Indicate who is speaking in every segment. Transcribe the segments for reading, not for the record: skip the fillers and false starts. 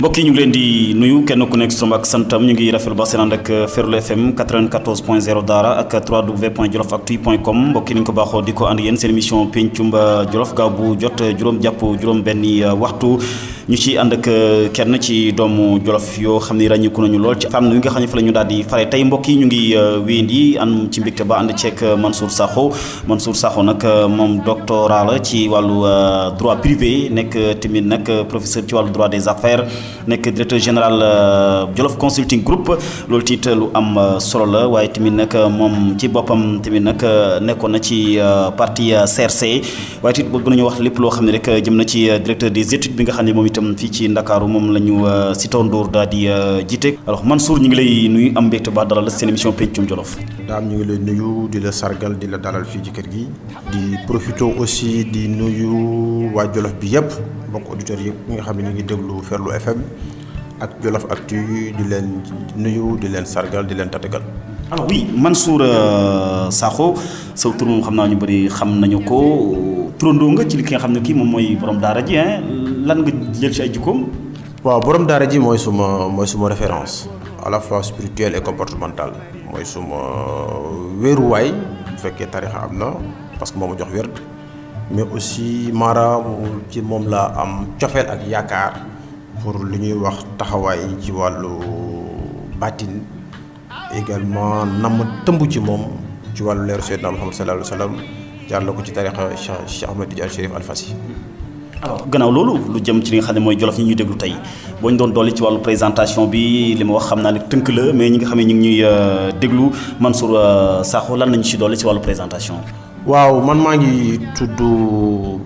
Speaker 1: mbokk yi ñu ngi leen di nuyu kenn ku nekk sama ak santam ñu ngi rafetlu ba seen ànd ak Ferlo FM 94.0 Daara ak www.jolofactu.com mbokk yi ni ñu ko baaxoo di ko ànd yéen seen émission pencum Jolof gaaw bu jot juróom jàpp juróom benni waxtu ñu ci ànd ak kenn ci doomu Jolof yoo xam ne ràññiku nañu lool ci fànn yi nga xam ne fa la ñu daal di fare tey mbokk yi ñu ngi wéyandi am ci mbégte ba ànd ceeg Mansour Sakho nag moom doctorat la ci wàllu droit privé nekk tamit nag professeur ci wàllu droit des affaires nekk directeur général Jolof Consulting Group loolu tiit lu am solo la waaye tamit nag moom ci boppam tamit nag nekkoon na ci parti CRC waaye tamit bëgg nañu wax lépp loo xam ne rek jëm na ci directeur des études bi nga xam ne moom itam fii ci Ndakaaru moom la ñu Sitor Ndour daal di jiite. alors Mansour ñu ngi lay nuyu am mbégte ba dalal seen émission pencum Jolof.
Speaker 2: daam ñu ngi lay nuyu di la sargal di la dalal fii ci kër gi di profité aussi di nuyu waa Jolof bi yëpp mbokk auditeurs yëpp ñi nga xam ne ñu ngi déglu Ferlo FM ak Jolof Actu di leen nuyu di leen sargal di leen tatagal.
Speaker 1: alors oui Mansour Sakho sa tur moom xam naa ñu bëri xam nañu ko turandoo nga ci li ki nga xam ne kii moom mooy borom daara ji lan nga jël ci ay jikkoom.
Speaker 2: waaw borom daara ji mooy suma référence à la fois spirituelle et comportementale mooy suma wéeruwaay bu fekkee tarixa am na parce que moo ma jox wérd mais aussi mara ci moom laa am cofeel ak yaakaar pour li ñuy wax taxawaay ci wàllu baatin également nam tëmb ci moom ci wàllu leeru Seydina Muhammad sallallahu alayhi wa sallam jaar la ko ci tarixa Cheikh Ahmed Tidiane Chérif Al Fassi.
Speaker 1: alors gannaaw loolu lu jëm ci li nga xam ne mooy Jolof ñi ñuy déglu tey boo ñu doon dolli ci wàllu présentation bi li ma wax xam naa ne tënk la mais ñi nga xam ne ñu ngi ñuy déglu Mansour Sakho lan nañu ci dolli ci wàllu présentation.
Speaker 2: waaw man maa ngi tudd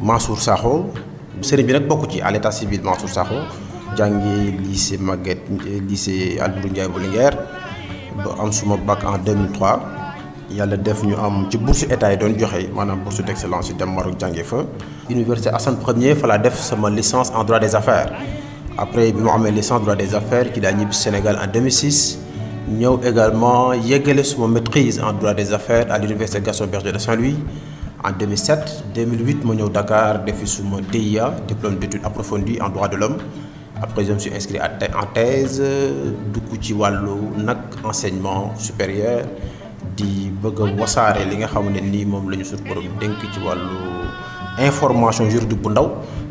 Speaker 2: Mansour Sakho sëriñ bi nag bokk ci à l'état civil Mansour Sakho jàngi lycée Maguette lycée Albouri Ndiaye bu Linguère ba am suma bac en 2003 yàlla def ñu am ci bourse état yi doon joxe maanaam bourse d'excellence yi dem Maroc jàngee fa. Université Assane Premier fa laa def sama licence en droit des affaires après bi mu amee licence droit des affaires ci daa ñibbi Sénégal en 2006 ñëw également yeggale suma maîtrise en droit des affaires à l'université Gaston Berger de Saint-Louis en 2007 2008 ma ñëw Dakar defi suma DIA diplôme d'études approfondies en droit de l'homme après je me suis inscrit en thèse dugg ci wàllu nag enseignement supérieur di bëgg a wasaare li nga xam ne nii moom la ñu suñu borom dénk ci wàllu information juridique bu ndaw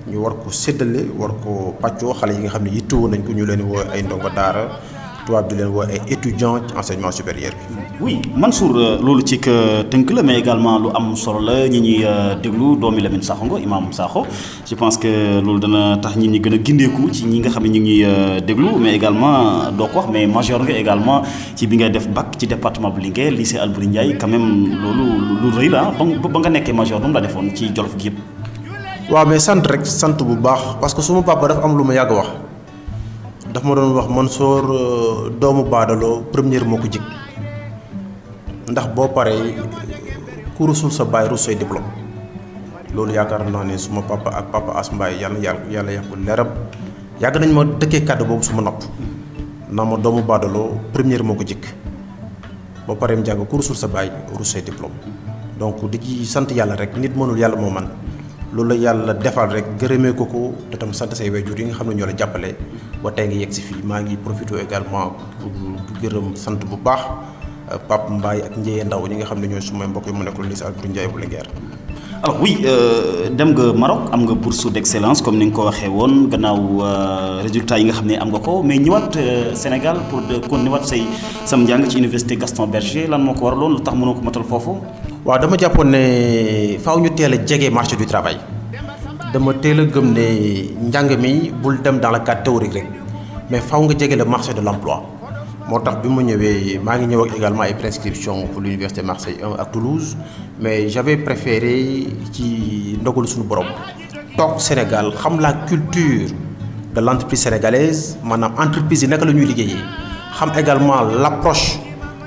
Speaker 2: ñu war ko séddale war ko pàccoo xale yi nga xam ne yittewoo nañ ko ñu leen woo ay ndongo daara tubaab di leen woo ay étudiants ci enseignement supérieur bi.
Speaker 1: oui Mansour loolu ci tënk la mais également lu am solo la ñi ñuy déglu doomi Lamine Sakho nga imam Sakho je pense que loolu dana tax ñi gën a gindeeku ci ñi nga xam ne ñu ngi déglu mais également doo ko wax mais major nga également ci bi ngay def bac ci département bu Linguère lycée Albouri Ndiaye quand même loolu lu rëy la donc ba nga nekkee major nu mu la defoon ci Jolof gi yëpp.
Speaker 2: waaw mais sant rek sant bu baax parce que suma papa dafa am lu ma yàgg wax daf ma doon wax Mansour doomu baadaloo première moo ko jig ndax boo paree ku rusul sa baay rus say diplôme loolu yaakaar naa ne suma papa ak papa As Mbaye yàlla yàqu leeram yàgg nañ ma dëkkee kàddu boobu suma nopp naa ma doomu baadaloo première moo ko jig boo paree mu jàng ku rusul sa baay rus say diplôme donc di ci sant yàlla rek nit mënul yàlla moo man loolu la yàlla defal rek gërëmee ko te tam sant say waajur yi nga xam ne ñoo la jàppale ba tey nga yegg si fii maa ngi profité également pour gërëm sant bu baax Pape Mbaye ak Ndiéye Ndaw ñi nga xam ne ñooy sumay mbokk yi mu nekkul lycée Albouri Ndiaye bu Linguère.
Speaker 1: alors oui dem nga Maroc am nga bourse d'excellence comme ni nga ko waxee woon gannaaw résultats yi nga xam ne am nga ko mais ñëwaat Sénégal pour continuer waat sam njàng ci université Gaston Berger lan moo ko waraloon lu tax mënoo ko matal foofu.
Speaker 2: waaw dama jàppoon ne faaw ñu teel a jege marché du travail dama teel a gëm ne njàng mi bul dem dans le cadre théorique rek mais faaw nga jege le marché de l'emploi moo tax bi ma ñëwee maa ngi ñëw ak également ay prescriptions pour l'université Marseille 1 ak Toulouse mais j'avais préféré ci ndogalu suñu borom toog Sénégal xam la culture de l'entreprise sénégalaise maanaam entreprise yi naka la ñuy liggéeyee xam également l'approche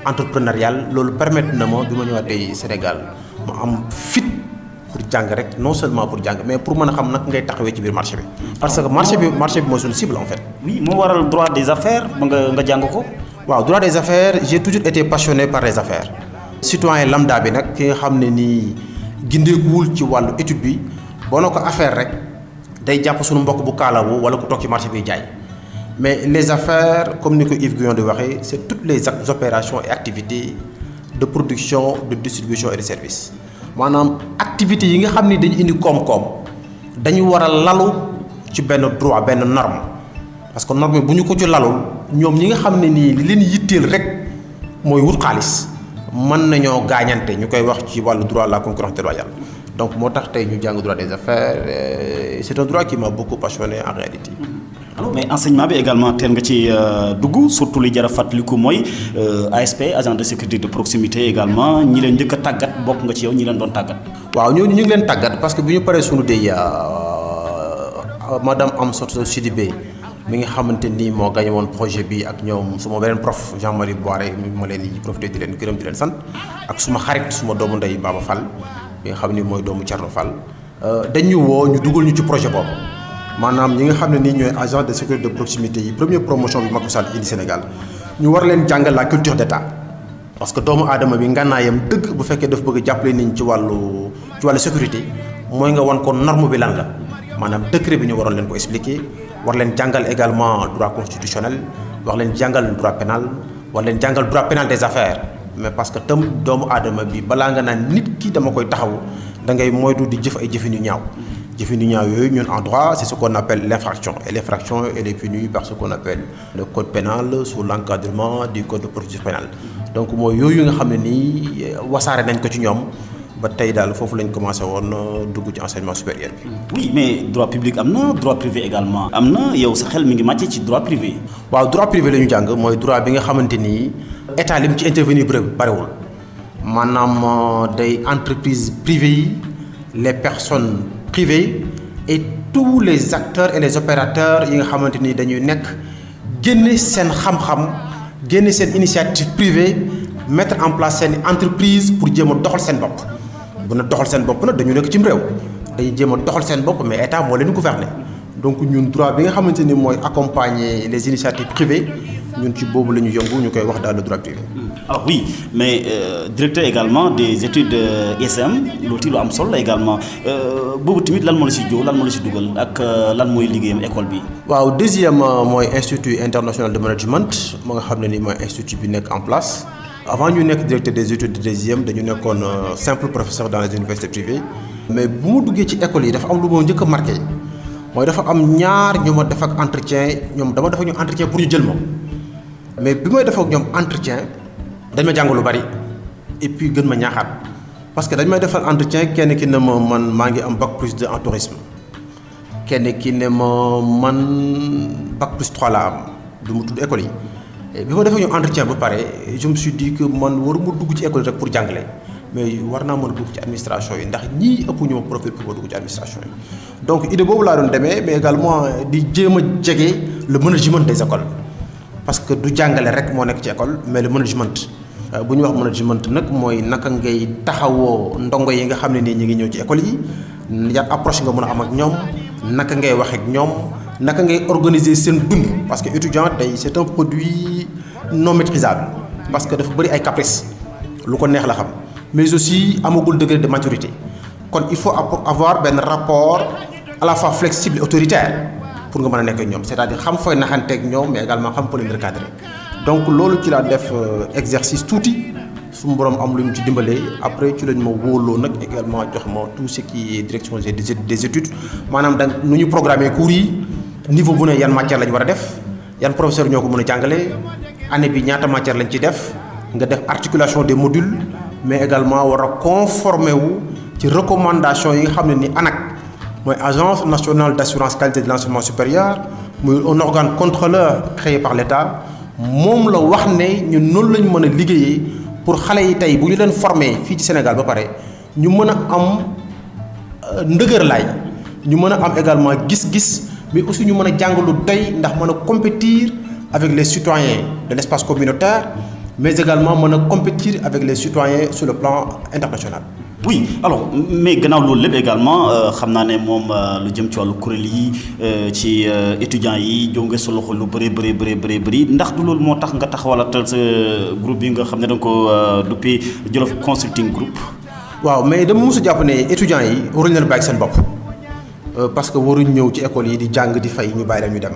Speaker 2: entrepreneurial loolu permettre na ma bi ma ñëwaatee Sénégal ma am fit pour jàng rek non seulement pour jàng mais pour mën a xam nag ngay taxawee ci biir marché bi parce que marché bi mooy suñu cible en fait.
Speaker 1: oui moo waral droit des affaires ba nga jàng ko.
Speaker 2: waaw droit des affaires j'ai toujours été passionné par les affaires. citoyen lambda bi nag ki nga xam ne nii gindeekuwul ci wàllu étude bi boo na ko affaire rek day jàpp suñu mbokk bu kaalawu wala ku toog ci marché bi jaay mais les affaires comme ni ko Yves Guillon di waxee c'est toutes les opérations et activités de production de distribution et de service maanaam activités yi nga xam ni dañu indi koom-koom dañu war a lalu ci benn droit benn norme parce que norme bu ñu ko ci lalul ñoom ñi nga xam ne nii li leen yitteel rek mooy wut xaalis mën nañoo gaañante ñu koy wax ci wàllu droit à la concurrence déloyale donc moo tax tey ñu jàng droit des affaires c'est un droit qui m'a beaucoup passionné en réalité.
Speaker 1: alors mais enseignement bi également teel nga ci dugg surtout li jar a fàttaliku mooy ASP agent de sécurité de proximité également ñi leen njëkk a tàggat bokk nga ci yow ñi leen doon tàggat.
Speaker 2: waaw ñooñu ñu ngi leen tàggat parce que bi ñu paree suñu DEA madame Amsatou Sidibé mi nga xamante ni moo gagné woon projet bi ak ñoom suma beneen prof Jean-Marie Boiré mi ma leen di profité di leen gërëm di leen sant ak suma xarit suma doomu ndey Baba Fall mi nga xam ni mooy doomu Thierno Fall dañu woo ñu dugal ñu ci projet boobu maanaam ñi nga xam ne nii ñooy agent de sécurité de proximité yi première promotion bi Macky Sall indi Sénégal ñu war leen jàngal la culture d'État parce que doomu aadama bi ngànnaayam dëgg bu fekkee daf bëgg a jàppale nit ñi ci wàllu sécurité mooy nga wan ko norme bi lan la maanaam décret bi ñu waroon leen ko expliquer war leen jàngal également droit constitutionnel war leen jàngal droit pénal war leen jàngal droit pénal des affaires mais parce que tam doomu aadama bi balaa nga naan nit ki dama koy taxaw da ngay moytu di jëf ay jëfin yu ñaaw jëfin yu ñaaw yooyu ñun en droit c'est ce qu'on appelle l'infraction et l'infraction elle est punie par ce qu'on appelle le code pénal sous l'encadrement du code de procédure pénale donc mooy yooyu nga xam ne nii wasaare nañ ko ci ñoom ba tey daal foofu lañ commencé woon dugg ci enseignement supérieur bi.
Speaker 1: oui mais droit public am na droit privé également am na yow sa xel mi ngi màcc ci droit privé.
Speaker 2: waaw droit privé la ñu jàng mooy droit bi nga xamante ni état li mu ci intervenir bariwul maanaam day entreprise privée yi les personnes privées et tous les acteurs et les opérateurs yi nga xamante ni dañuy nekk génne seen xam-xam génne seen initiative privée mettre en place seen entreprise pour jéem a doxal seen bopp. bu na doxal seen bopp nag dañu nekk cim réew dañuy jéem a doxal seen bopp mais état moo leen gouverner donc ñun droit bi nga xamante ni mooy accompagner les initiatives privées ñun ci boobu la ñu yëngu ñu koy wax dans le droit privé.
Speaker 1: alors oui mais directeur également des études ISM loolu ci lu am solo la également boobu tamit lan moo la si jóg lan moo la si dugal ak lan mooy liggéeyam école bi.
Speaker 2: waaw deuxième mooy institut international de management moo nga xam ne ni mooy institut bi nekk en place. avant ñu nekk directeur des études de deuxième dañu nekkoon simple professeur dans les universités privées mais bu ma duggee ci école yi dafa am lu ma njëkk a marqué mooy dafa am ñaar ñu ma def ak entretien ñoom dama def ak ñoom entretien pour ñu jël ma mais bi may def ak ñoom entretien dañ ma jàng lu bari et puis gën ma ñaaxaat parce que dañ may defal entretien kenn ki ne ma man maa ngi am bac plus 2 en tourisme kenn ki ne ma man bac plus 3 la am du mu tudd école yi. bi ma defee ñu entretien ba pare je me suis dit que man waruma dugg ci école rek pour jàngale mais war naa mën a dugg ci administration yi ndax ñii ëpp ñu ma profil pour ma dugg ci administration yi donc idée boobu laa doon demee mais également di jéem a jege le management des écoles parce que du jàngale rek moo nekk ci école mais le management bu ñu wax management nag mooy naka ngay taxawoo ndongo yi nga xam ne nii ñu ngi ñëw ci école yi yan approche nga mën a am ak ñoom naka ngay wax ak ñoom naka ngay organiser seen dund parce que étudiant tey c'est un produit non maîtrisable parce que dafa bëri ay caprices lu ko neex la xam mais aussi amagul degré de maturité kon il faut avoir benn rapport à la fois flexible et autoritaire pour nga mën a nekk ak ñoom c'est-à-dire xam fooy naxanteeg ñoom mais également xam foo leen recadrer donc loolu ci laa def exercice tuuti su mu borom am lu ñu ci dimbalee après ci lañ ma wóoloo nag également jox ma tout ce qui est direction des études maanaam da nu ñu programmer cours yi niveau bu ne yan matière lañ war a def yan professeur ñoo ko mën a jàngale année bi ñaata matière lañ ci def nga def articulation des modules mais également war a conformer wu ci recommandation yi nga xam ne ni ANAQ mooy agence nationale d'assurance qualité de l'enseignement supérieur muy un organe contrôleur créé par l'État moom la wax ne ñun noonu lañ mën a liggéeyee pour xale yi tey bu ñu leen former fii ci Sénégal ba pare ñu mën a am ndëgërlaay ñu mën a am également gis-gis mais aussi ñu mën a jàng lu doy ndax mën a compétir avec les citoyens de l'espace communautaire mais également mën a compétir avec les citoyens sur le plan international.
Speaker 1: oui alors mais gannaaw loolu lépp également xam naa ne moom lu jëm ci wàllu kuréel yi ci étudiants yi jow nga sa loxo lu bëri ndax du loolu moo tax nga taxawalatal sa groupe bi nga xam ne da nga ko duppee Jolof Consulting Group.
Speaker 2: waaw mais dama mos a jàpp ne étudiants yi waruñu leen bàyyi seen bopp parce que waruñ ñëw ci école yi di jàng di fay ñu bàyyi leen ñu dem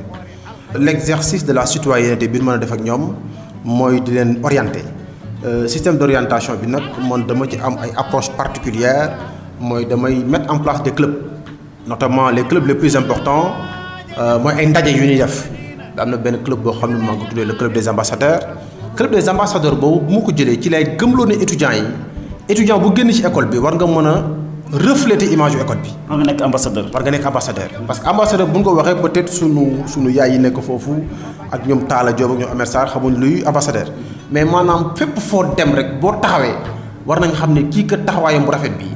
Speaker 2: l'exercice de la citoyenneté bi mën a def ak ñoom mooy di leen orienter système d'orientation bi nag man dama ci am ay approche particulière mooy damay mettre en place des clubs notamment les clubs les plus importants mooy ay ndaje yu ñuy def am na benn club boo xam ne maa ngi ko tuddee le club des ambassadeurs boobu bu ma ko jëlee ci lay gëmloo ne étudiant bu génn ci école bi war nga mën a refléter image yu école bi.
Speaker 1: war nga nekk ambassadeur.
Speaker 2: parce que ambassadeur bu ñu ko waxee peut-être sunu yaay yi nekk foofu ak ñoom Talla Diop ak ñoom Amer Sarr xamuñ luy ambassadeur mais maanaam fépp foo dem rek boo taxawee war nañ xam ne kii kat taxawaayam bu rafet bi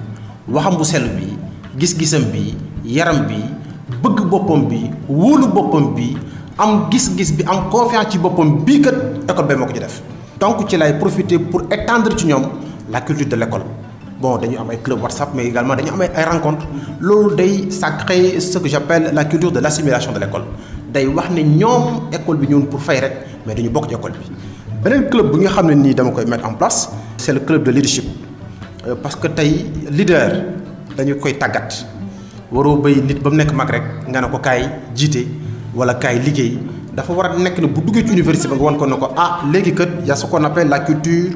Speaker 2: waxam bu sell bi gis-gisam bi yaram bi bëgg boppam bi wóolu boppam bi am gis-gis bi am confiance ci boppam bii kat école ba moo ko ci def. donc ci lay profiter pour étendre ci ñoom la culture de l'école. Bon, dañu am ay club WhatsApp mais également dañu am ay rencontres loolu day sacrer ce que j'appelle la culture de l'assimilation de l'école day wax ne ñoom école bi ñëwoon pour fay rek mais dañu bokk ci école bi. beneen club bi nga xam ne nii dama koy mettre en place c'est le club de leadership parce que tey leader dañu koy tàggat waroo bay nit ba mu nekk mag rek nga ne ko kaay jiite wala kaay liggéey dafa war a nekk ne bu duggee ci université ba nga wan ko ne ko léegi kat y a ce qu'on appelle la culture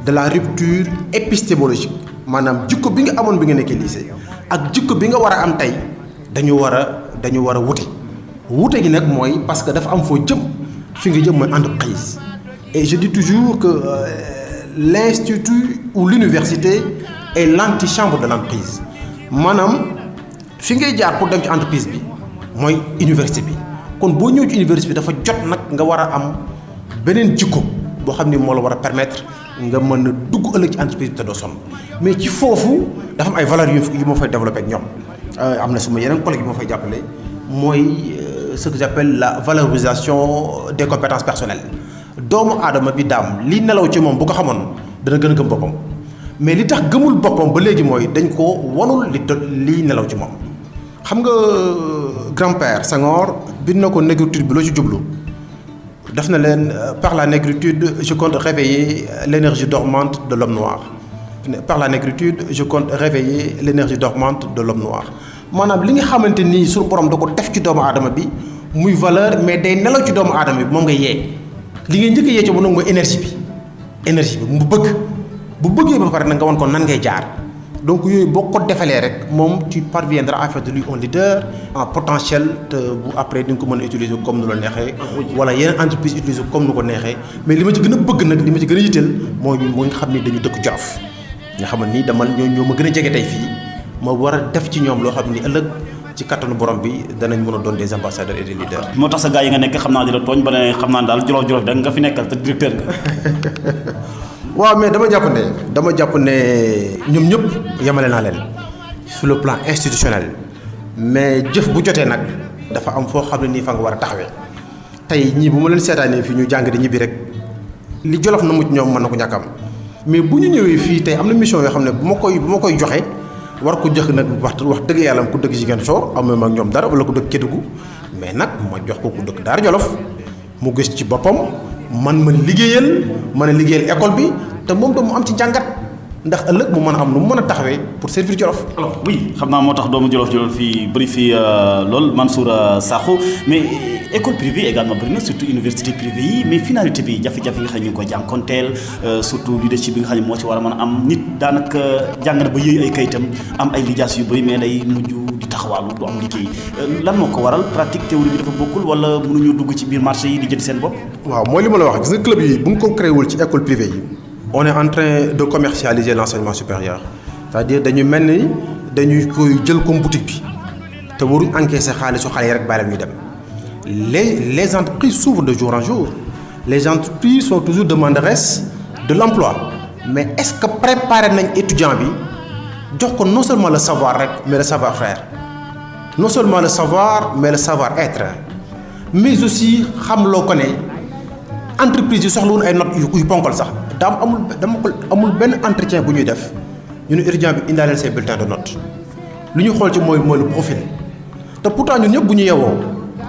Speaker 2: de la rupture épistémologique. maanaam jikko bi nga amoon bi nga nekkee lycée ak jikko bi nga war a am tey dañu war a wute gi nag mooy parce que dafa am foo jëm fi nga jëm mooy entreprise et je dis toujours que l'institut ou l'université est l'antichambre de l'entreprise maanaam fi ngay jaar pour dem ci entreprise bi mooy université bi kon boo ñëw ci université bi dafa jot nag nga war a am beneen jikko boo xam ni moo la war a permettre nga mën a dugg ëllëg ci entreprise bi te doo sonn mais ci foofu dafa am ay valeurs yu ma fay développer ak ñoom am na suma yeneen collègues yu ma fay jàppale mooy ce que j'appelle la valorisation des compétences personnelles doomu aadama bi daam li nelaw ci moom bu ko xamoon dana gën a gëm boppam mais li tax gëmul boppam ba léegi mooy dañ ko wanul li nelaw ci moom xam nga grand-père Senghor bind na ko négritude bi loo ci jublu def na leen par la négritude je compte réveiller l'énergie dormante de l'homme noir par la négritude je compte réveiller l'énergie dormante de l'homme noir maanaam li nga xamante ni suñu borom da ko def ci doomu aadama bi muy valeur mais day nelaw ci doomu aadama bi moom nga yee li ngay njëkk a yee ci moom nag mooy énergie bi mu bu bëggee ba pare nag nga wan ko nan ngay jaar donc yooyu boo ko defalee rek moom tu parviendras à faire de lui un leader en potentiel te bu après di nga ko mën a utiliser comme nu la neexee wala yeneen entreprise utiliser comme nu ko neexee mais li ma ci gën a bëgg nag li ma ci gën a yitteel mooy nga xam ni dañu dëkk Jolof nga xam ni ñoo ma gën a jege tey fii ma war a def ci ñoom loo xam ni ëllëg ci kattanu borom bi danañ mën a doon des ambassadeurs et des leaders.
Speaker 1: moo tax sa gars yi nga nekk xam naa di la tooñ ba ne xam naa daal Jolof da nga fi nekkal te directeur nga.
Speaker 2: waaw mais dama jàpp ne ñoom ñëpp yemale naa leen sur le plan institutionnel mais jëf bu jotee nag dafa am foo xam ne nii fa nga war a taxawee tey ñii bu ma leen seetaanee fii ñu jàng di ñibbi rek li Jolof na mucc ñoom mën na ko ñàkkam mais bu ñu ñëwee fii tey am na mission yoo xam ne bu ma koy joxe war ko jox nag wax dëgg yàlla ku dëkk Ziguinchor am ak ñoom dara wala ku dëkk Kédougou mais nag ma jox ko ku dëkk Daara Jolof mu gis ci boppam man mën a liggéeyal école bi te moom tam mu am ci njàngat ndax ëllëg mu mën a am lu mu mën a taxawee pour servir Jolof.
Speaker 1: alors oui xam naa moo tax doomu Jolof fii bëri fii lool Mansour Sakho mais école privée également bëri na surtout université privée yi mais finalité bi jafe-jafe nga xam ne ñu ngi koy jànkonteel surtout leadership bi nga xam ne moo ci war a mën a am nit daanaka jàng na ba yëy ay kayitam am ay lijaas yu bëri mais day mujj di taxawaalu du am liggéey lan moo ko waral pratique théorie bi dafa bokkul wala mënuñu dugg ci biir marché yi di jënd seen bopp.
Speaker 2: waaw mooy li ma la wax gis nga club yi bu ñu ko créé wul ci école privée yi. on est en train de commercialiser l'enseignement supérieur c'est-à-dire dañu mel ni dañuy koy jël comme boutique bi te waruñ encaisser xaalisu xale yi rek bàyyi la ñuy dem les entreprises s'ouvrent de jour en jour les entreprises sont toujours demanderesses de l'emploi mais est-ce que préparer nañ étudiant bi jox ko non seulement le savoir rek mais le savoir-faire non seulement le savoir mais le savoir-être mais aussi xam loo ko ne entreprise yi soxlawul ay notes yu ponkal sax amul benn entretien bu ñuy def ñu ne étudiant bi indaaleel say bulletins de notes lu ñu xool ci mooy le profil te pourtant ñun ñëpp bu ñu yewoo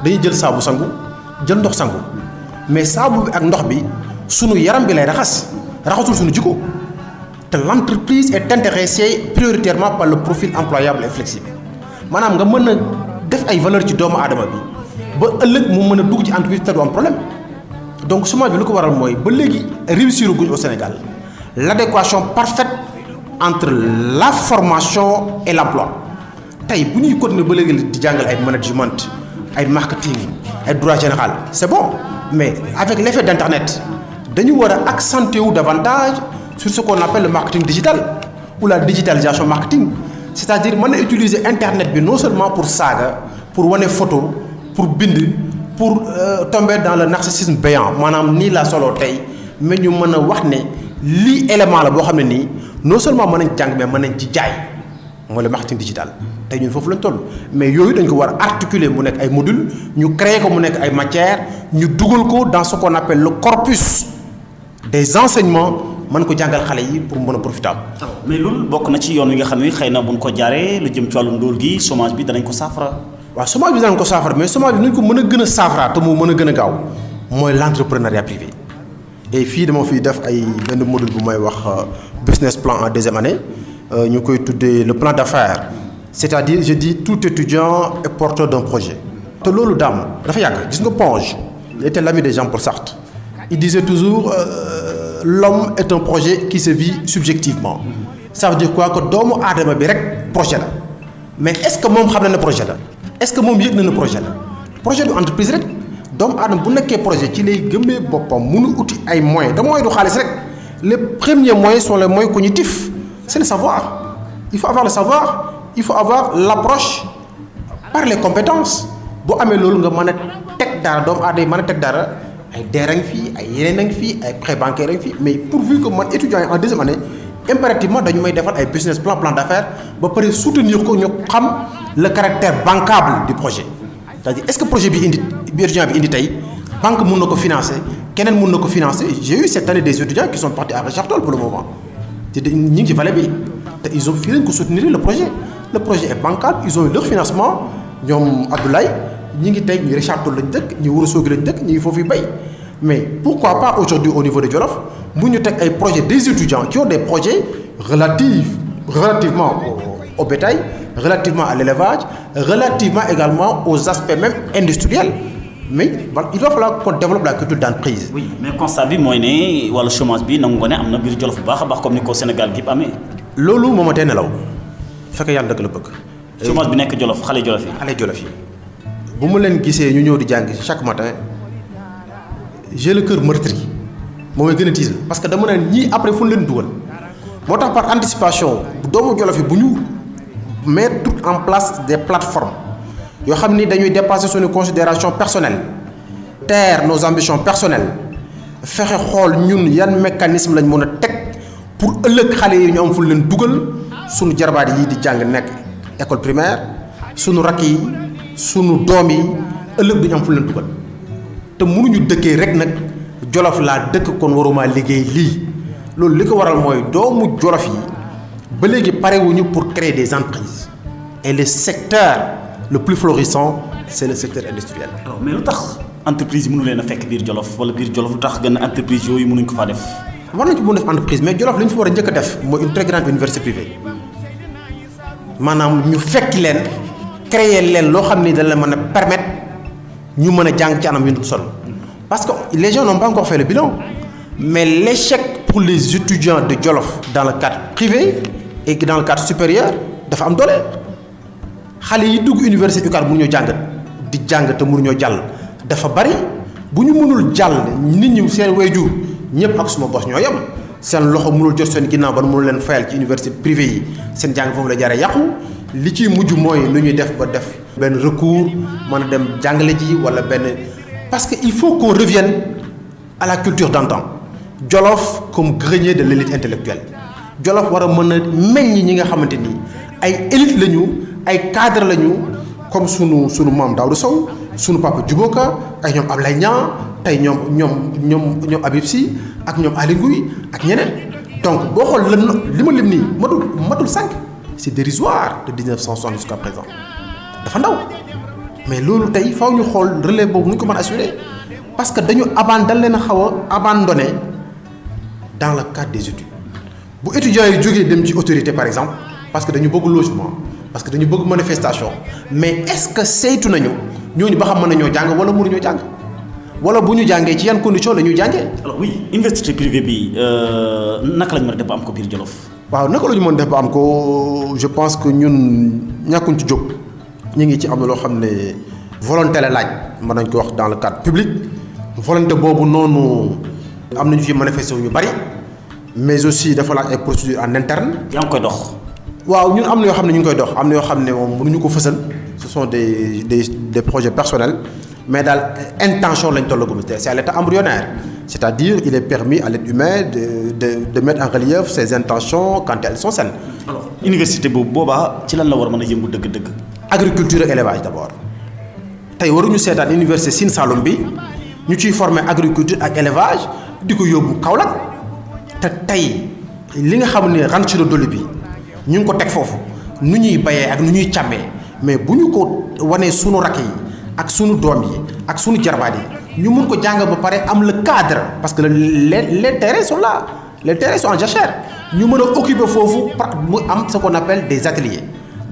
Speaker 2: dañuy jël saabu sangu jël ndox sangu mais saabu bi ak ndox bi sunu yaram bi lay raxasul sunu jikko te l'entreprise est intéressée prioritairement par le profil employable et flexible maanaam nga mën a def ay valeur ci doomu aadama bi ba ëllëg mu mën a dugg ci entreprise te du am problème donc chômage bi lu ko waral mooy ba léegi réussir guñ au Sénégal l'adéquation parfaite entre la formation et l'emploi tey bu ñuy continuer ba léegi di jàngal ay management ay marketing ay droit général c'est bon mais avec l'effet d'internet dañu war a accentuer wu davantage sur ce qu'on appelle le marketing digital ou la digitalisation marketing c'est-à-dire mën a utiliser internet bi non seulement pour saaga pour wane photo pour bind pour tomber dans le narcissisme béant maanaam nii la solo tey mais ñu mën a wax ne lii élément la boo xam ne nii non seulement mën nañ jàng mais mën nañ ci jaay mooy le marketing digital tey ñun foofu lañ toll mais yooyu dañ ko war a articuler mu nekk ay modules ñu créer ko mu nekk ay matières ñu dugal ko dans ce qu'on appelle le corpus des enseignements mën ko jàngal xale yi pour mën a profitable.
Speaker 1: mais loolu bokk na ci yoon wi nga xam ne xëy na buñ ko jaaree lu jëm ci wàllu ndóol gi chômage bi danañ ko saafara.
Speaker 2: waaw chômage bi danañ ko saafara mais chômage bi nañ ko mën a gën a saafara te mu mën a gën a gaaw mooy l'entrepreneuriat privé et fii dama fiy def ay benn module bu may wax business plan en deuxième année ñu koy tuddee le plan d'affaires c'est-à-dire je dis tout étudiant est porteur d'un projet te loolu daam dafa yàgg gis nga Ponge il était l'ami de Jean-Paul Sartre il disait toujours l'homme est un projet qui se vit subjectivement ça veut dire quoi que doomu aadama bi rek projet la mais est-ce que moom xam na ne projet la est-ce que moom yëg na ne projet la projet du entreprise rek doomu aadama bu nekkee projet ci lay gëmee boppam mënu uti ay moyens te moyens du xaalis rek les premiers moyens sont les moyens cognitifs c'est le savoir il faut avoir le savoir il faut avoir l'approche par les compétences boo amee loolu nga mën a teg dara doomu aadama yi mën a teg dara ay DER a ngi fii ay yeneen a ngi fii ay prêt bancaire a ngi fii mais pourvu que man étudiant yi en deuxième année impérativement dañu may defal ay business plan d'affaires ba pare soutenir ko ñu xam le caractère bancable du projet c'est-à-dire est-ce que projet bi étudiant bi indi tey banque mun na ko financer keneen mun na ko financer j'ai eu cette année des étudiants qui sont partis à Richard Toll pour le moment te ñu ngi ci vallée bi te ils ont fii lañ ko soutenir le projet est bancable ils ont eu leur financement ñoom Abdoulaye ñi ngi tey ñu Richard Toll lañ dëkk ñu Ourossogui lañ dëkk ñu ngi foofu bay mais pourquoi pas aujourd'hui au niveau de Jolof bu ñu teg ay projets des étudiants qui ont des projets relativement au bétail relativement à l'élevage relativement également aux aspects même industriels mais il va falloir qu'on développe la culture d'entreprise.
Speaker 1: oui mais constat bi mooy ne wàllu chômage bi nangu nga ne am na biir Jolof bu baax a baax comme ni ko Sénégal gi amee.
Speaker 2: loolu moo ma tee nelaw fekk yàlla dëgg la bëgg.
Speaker 1: chômage bi nekk Jolof xale Jolof yi.
Speaker 2: xale Jolof yi bu mu leen gisee ñu ñëw di jàng chaque matin j'ai le cœur meurtri moo may gën a tiisal parce que dama ne ñii après fu ñu leen dugal moo tax par anticipation doomu Jolof yi bu ñu mettre en place des plateformes yoo xam ni dañuy dépasser suñu considération personnelle taire nos ambitions personnelles fexe xool ñun yan mécanisme lañ mën a teg pour ëllëg xale yi ñu am fu leen dugal suñu jarbaat yi di jàng nekk école primaire suñu rakk yi suñu doom yi ëllëg duñu am fu leen dugal te mënuñu dëkkee rek nag Jolof laa dëkk kon waruma liggéey lii loolu li ko waral mooy doomu Jolof yi ba léegi parewuñu pour créer des entreprises et le secteur le plus florissant c'est le secteur industriel.
Speaker 1: mais lu tax entreprise yi mënu leen a fekk biir Jolof wala biir Jolof lu tax gën a entreprise yooyu mënuñ ko faa def.
Speaker 2: war nañ ko mën def entreprise mais Jolof li ñu fi war a njëkk a def mooy une très grande université privée maanaam ñu fekki leen créer leen loo xam ni dañ la mën a permettre ñu mën a jàng ci anam yu dul sol parce que les gens n'ont pas encore fait le bilan mais l'échec pour les étudiants de Jolof dans le cadre privé et dans le cadre supérieur dafa am doole xale yi dugg université UCAD mënuñoo jàng di jàng te mënuñoo jàll dafa bari bu ñu mënul jàll nit ñi seen waajur ñëpp ak suma bos ñoo yem seen loxo mënul jot seen ginnaaw ba mënul leen fayal ci université privée yi seen jàng foofu la jaaree yàqu li ciy mujj mooy lu ñuy def ba def benn recours mën a dem jàngale ji wala benn parce que il faut qu'on revienne à la culture d'antan Jolof comme grenier de l'élite intellectuelle Jolof war a mën a meññ ñi nga xamante ni ay élite lañu ay cadre lañu comme sunu maam Daouda Sow sunu papa Djiboka ay ñoom Ablaye Niang tey ñoom Habib Sy ak ñoom Aly Ngouille ak ñeneen donc boo xool li ma lim nii matul 5 c'est dérisoire de 1960 jusqu'à présent dafa ndaw mais loolu tey faaw ñu xool relais boobu nu ñu ko mën a assurer parce que dañ leen a xaw a abandonné dans le cadre des études bu étudiants yi jógee dem ci autorité par exemple parce que dañu bëgg logement parce que dañu bëgg manifestation mais est-ce que saytu nañu ñooñu ba xam mën nañoo jàng wala mënuñoo jàng wala bu ñu jàngee ci yan condition la ñuy jàngee.
Speaker 1: alors oui université privée bi naka lañ mën a def ba am ko biir Jolof.
Speaker 2: waaw naka la ñu mën def ba am ko je pense que ñun ñàkkuñ ci jóg ñu ngi ci am na loo xam ne volonté la laaj mën nañ ko wax dans le cadre public volonté boobu noonu am nañu fi manifesté wu ñu bari mais aussi dafa laaj ay procédures en interne.
Speaker 1: yaa ngi koy dox.
Speaker 2: waaw ñun am na yoo xam ne ñu ngi koy dox am na yoo xam ne moom mënuñu ko fësal ce sont des projets personnels mais daal intention lañ tollagum c'est à l'état embryonnaire c'est-à-dire il est permis à l'être humain de mettre en relief ses intentions quand elles sont saines.
Speaker 1: alors université boobu boobaa ci lan la war a mën a yëngu dëgg-dëgg.
Speaker 2: agriculture ak élevage d'abord tey waruñu seetaan université Sine Saloum bi ñu ciy former agriculture ak élevage di ko yóbbu Kaolack te tey li nga xam ne ranch de Doli bi ñu ngi ko teg foofu nu ñuy bayee ak nu ñuy càmmee mais bu ñu ko wanee sunu rakk yi ak sunu doom yi ak sunu jarbaat yi ñu mun ko jàng ba pare am le cadre parce que les terrains sont là les terrains sont en jachère ñu mën a occuper foofu mu am ce qu'on appelle des ateliers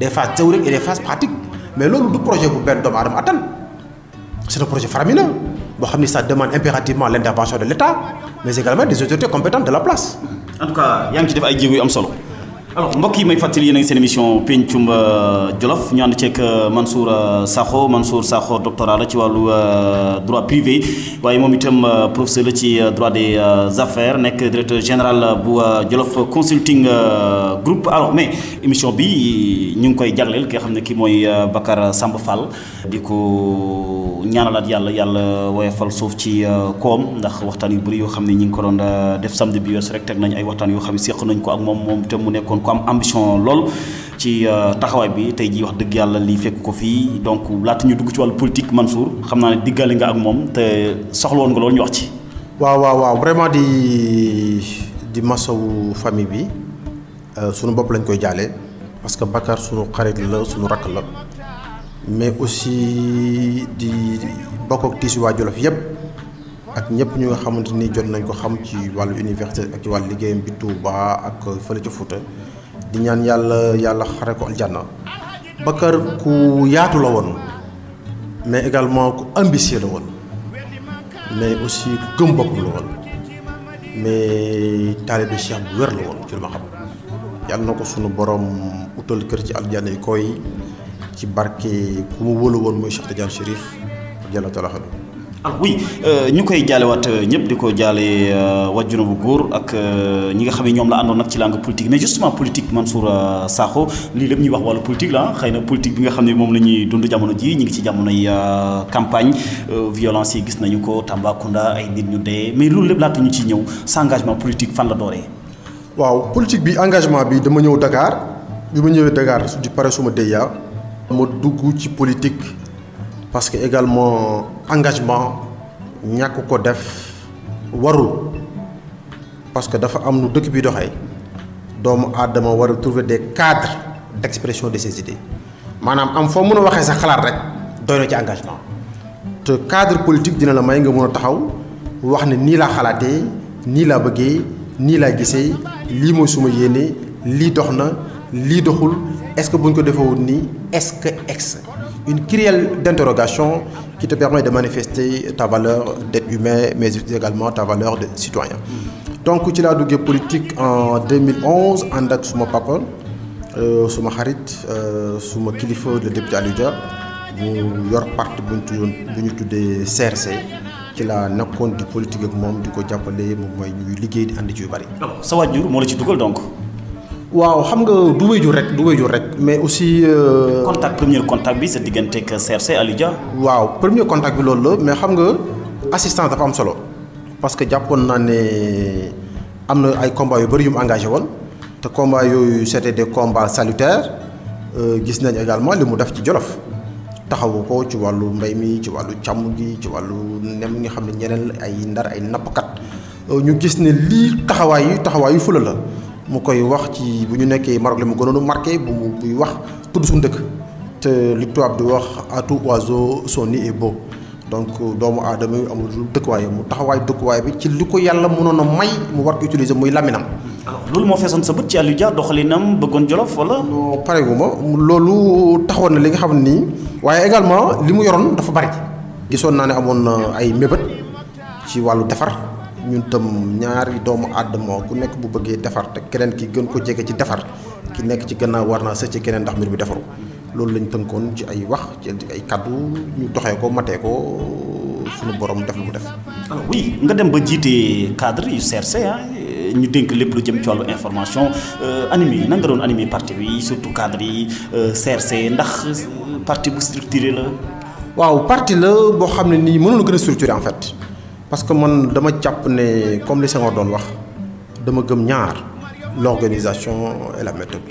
Speaker 2: des phases théoriques et des phases pratiques mais loolu du projet bu benn doomu aadama attan c'est un projet faramineux boo xam ni ça demande impérativement l'intervention de l'État mais également des autorités compétentes de la place.
Speaker 1: en tout cas yaa ngi ci def ay jéego yu am solo. alors mbokk yi may fàttali yéen a ngi seen émission pencum Jolof ñu ànd ceeg Mansour Sakho doctorat la ci wàllu droit privé waaye moom itam professeur la ci droit des affaires nekk directeur général bu Jolof Consulting Group. alors mais émission bi ñu ngi koy jagleel ki nga xam ne kii mooy Bakar Samba Fall di ko ñaanalaat yàlla woyofal suuf ci koom ndax waxtaan yu bëri yoo xam ne ñi ngi ko doon def samedi bi weesu rek teg nañ ay waxtaan yoo xam ne séq nañ ko ak moom itam mu nekkoon ko am ambition lool ci taxawaay bi tey jii wax dëgg yàlla lii fekk ko fii donc laata ñu dugg ci wàllu politique Mansour xam naa ne diggaale nga ak moom te soxla woon nga loolu ñu wax ci.
Speaker 2: waaw vraiment di masawu famille bi sunu bopp lañ koy jaale parce que Bakar sunu xarit la sunu rakk la mais aussi di bokk ak tiis waa Jolof yépp ak ñëpp ñu nga xamante ni jot nañ ko xam ci wàllu université ak ci wàllu liggéeyam bi Touba ak fële ca Fouta di ñaan yàlla xare ko aljanna. Bakar ku yaatu la woon mais également ku ambitieux la woon mais aussi ku gëm boppam la woon mais taalibe Cheikh bu wér la woon ci lu ma xam yàlla na ko sunu borom utal kër ci aljanna yi koy ci barke ku mu wóolu woon muy Cheikh Tidiane Chérif jalla taala xanu.
Speaker 1: alors oui ñu koy jaalewaat ñëpp di ko jaale wàjjuna bu góor ak ñi nga xam ne ñoom la àndoon nag ci langue politique mais justement politique Mansour Sakho lii lépp ñuy wax wàllu politique la xëy na politique bi nga xam ne moom la ñuy dund jamono ji ñu ngi ci jamonoy campagne violence yi gis nañu ko Tambacounda ay nit ñu dee mais loolu lépp laata ñu ci ñëw sa engagement politique fan la dooree.
Speaker 2: waaw politique bi engagement bi dama ñëw Dakar bi ma ñëwee Dakar di pare suma DEA ma dugg ci politique parce que également engagement ñàkk ko def warul parce que dafa am nu dëkk bi doxee doomu aadama war a trouver des cadres d'expression de ses idées maanaam am foo mën a waxee sa xalaat rek doy na ci engagement te cadre politique dina la may nga mën a taxaw wax ne nii laa xalaatee nii laa bëggee nii laa gisee lii mooy suma yéene lii dox na lii doxul est-ce que bu ñu ko defewoon nii est-ce que une kyrielle d'interrogation qui te permet de manifester ta valeur d'être humain mais également ta valeur de citoyen. donc ci laa duggee politique en 2011 ànd ak suma papa suma xarit suma kilifa le député Aliou Dia mu yor parti bu ñu tuddee CRC ci laa nekkoon di politique ak moom di ko jàppale moom mooy ñuy liggéey di ànd ci yu bari.
Speaker 1: sa waajur moo la ci dugal donc.
Speaker 2: waaw xam nga du wéyjur rek mais aussi.
Speaker 1: premier contact bi sa diggante ak CRC Aliou Dia.
Speaker 2: waaw premier contact bi loolu la mais xam nga assistance dafa am solo parce que jàppoon naa ne am na ay combats yu bëri yu mu engagé woon te combats yooyu c'était des combats salutaires gis nañ également li mu def ci Jolof taxawu ko ci wàllu mbay mi ci wàllu càmm gi ci wàllu nem nga xam ne ñeneen ay ndar ay nappkat ñu gis ne lii taxawaayu fula la. mu koy wax ci bu ñu nekkee Maroc la mu gënoon a marqué buy wax tudd suñu dëkk te li tubaab di wax à tout oiseau son nid est beau donc doomu aadama yi amul dëkkuwaay mu taxawaay dëkkuwaay bi ci li ko yàlla mënoon a may mu war ko utiliser muy laminam
Speaker 1: alors loolu moo feesoon sa bët ci Aliou Dia doxalinam bëggoon Jolof wala.
Speaker 2: non pareeguma loolu taxoon na li nga xam ne nii waaye également li mu yoroon dafa bari gisoon naa ne amoon na ay mébét ci wàllu defar ñun tam ñaari doomu aadama ku nekk bu bëggee defar te keneen ki gën ko jege ci defar ki nekk ci gannaaw war naa sëcc keneen ndax mbir mi defaru loolu lañ tënkoon ci ay wax ci ay kaddu ñu doxee ko matee ko suñu borom def lu mu def.
Speaker 1: alors oui nga dem ba jiite cadre yu CRC ñu dénk lépp lu jëm ci wàllu information animé nan nga doon animé parti bi surtout cadre yi CRC ndax parti bu structuré la.
Speaker 2: waaw parti la boo xam ne nii mënoon gën a structuré en fait parce que man dama jàpp ne comme li Senghor doon wax dama gëm ñaar l'organisation et la méthode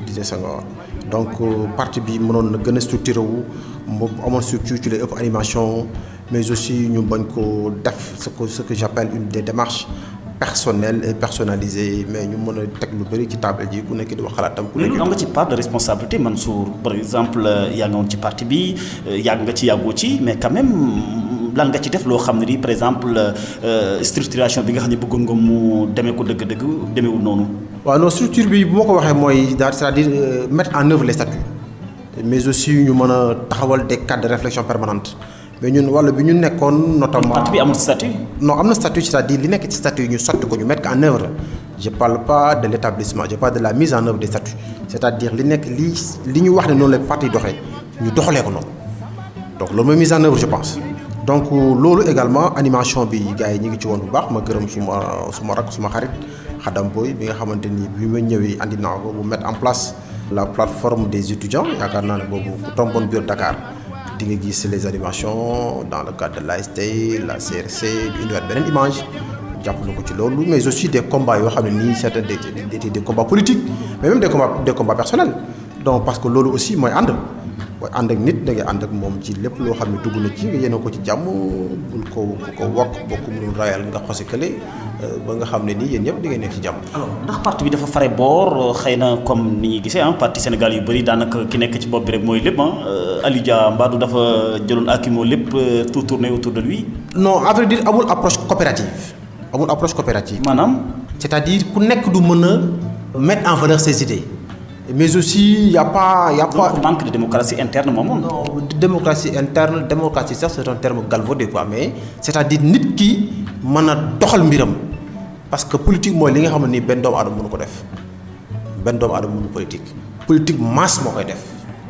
Speaker 2: disait Senghor donc parti bi mënoon na gën a structuré wu mu amoon structure ci lay ëpp animation mais aussi ñu bañ ko def ce que j'appelle une des démarches personnelles et personnalisées mais ñu mën a teg lu bëri ci table ji ku nekk di wax xalaatam. ku nekk
Speaker 1: am nga ci part de responsabilité Mansour par exemple yaa nga woon ci parti bi yàgg nga ci yàggoo ci mais quand même lan nga ci def loo xam ne di par exemple structuration bi nga xam ne bëggoon nga mu demee ko dëgg-dëgg demeewul noonu. waaw
Speaker 2: non structure bi bu ma ko waxee mooy daal c'est-à-dire mettre en œuvre les statuts mais aussi ñu mën a taxawal des cadres de réflexion permanente. mais ñun wàllu bi ñu nekkoon notamment.
Speaker 1: parti bi amul statut.
Speaker 2: non am na statut c'est-à-dire li nekk ci statut yi ñu sotti ko ñu mettre en œuvre je parle pas de l'établissement je parle de la mise en œuvre des statuts c'est-à-dire li nekk li ñu wax ne noonu la parti doxee ñu doxalee ko noonu donc loolu mooy mise en œuvre je pense. donc loolu également animation bi gars yi ñu ngi ci woon bu baax ma gërëm suma rak suma xarit Xadam Boy bi nga xamante ni bi ma ñëwee andi naa ko bu mettre en place la plateforme des étudiants yaakaar naa ne boobu ku tomboon biir Dakar. di nga gis les animations dans le cadre de l'AST la CRC ñu indiwaat beneen image jàppale ko ci loolu mais aussi des combats yoo xam ne nii certains des combats politiques mais même des combats personnels donc parce que loolu aussi mooy ànd ak nit da ngay ànd ak moom ci lépp loo xam ne dugg na ci nga yéene ko ci jàmm bul ko wokk bokk mënul rayal nga xosi kële ba nga xam ne nii yéen ñëpp di ngeen nekk ci jàmm.
Speaker 1: alors ndax parti bi dafa fare boor xëy na comme ni ñuy gisee parti Sénégal yu bëri daanaka ki nekk ci bopp bi rek mooy lépp Aliou Dia Mbadou dafa jëloon akimoo lépp tout tourné autour de lui.
Speaker 2: non à vrai dire amul approche coopérative. maanaam. c'est-à-dire ku nekk du mën a mettre en valeur ses idées. mais aussi y a pas
Speaker 1: donc manque de démocratie interne moomoon.
Speaker 2: non démocratie interne démocratie sax c'est un terme galvaudé quoi mais c'est-à-dire nit ki mën a doxal mbiram parce que politique mooy li nga xam ne nii benn doomu aadama mënu ko def benn doomu aadama mënu politique masse moo koy def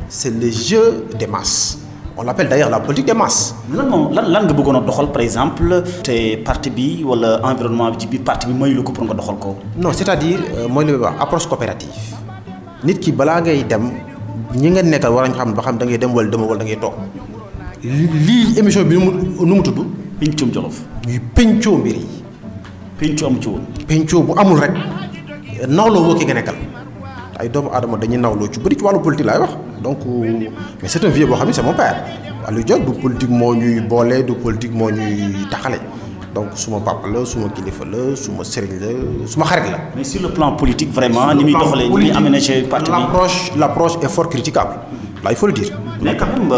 Speaker 2: c'est le jeu des masses on l'appelle d'ailleurs la politique des masses.
Speaker 1: lan nga bëggoon a doxal par exemple te parti bi wala environnement bi ci biir parti bi mayu la ko pour nga doxal ko.
Speaker 2: non c'est-à-dire mooy li may wax approche coopérative. nit ki balaa ngay dem ñi nga nekkal war nañu xam ba xam da ngay dem wala demoo wala da ngay toog lii émission bi nu mu tudd.
Speaker 1: Pencum Jolof.
Speaker 2: ñuy pencoo mbir yi.
Speaker 1: pencoo amu ci woon.
Speaker 2: pencoo bu amul rek nawloo woo ki nga nekkal ay doomu aadama dañuy nawloo ci bëri ci wàllu politique laay wax donc mais c'est un vieux boo xam ne c'est mon père Aliou Dia du politique moo ñuy boole du politique moo ñuy taxale. donc suma papa la suma kilifa la suma sëriñ la suma xarit la.
Speaker 1: mais sur le plan politique vraiment ni muy doxalee ni muy aménagé parti bi
Speaker 2: l'approche est fort critiquable là il faut le dire.
Speaker 1: mais quand même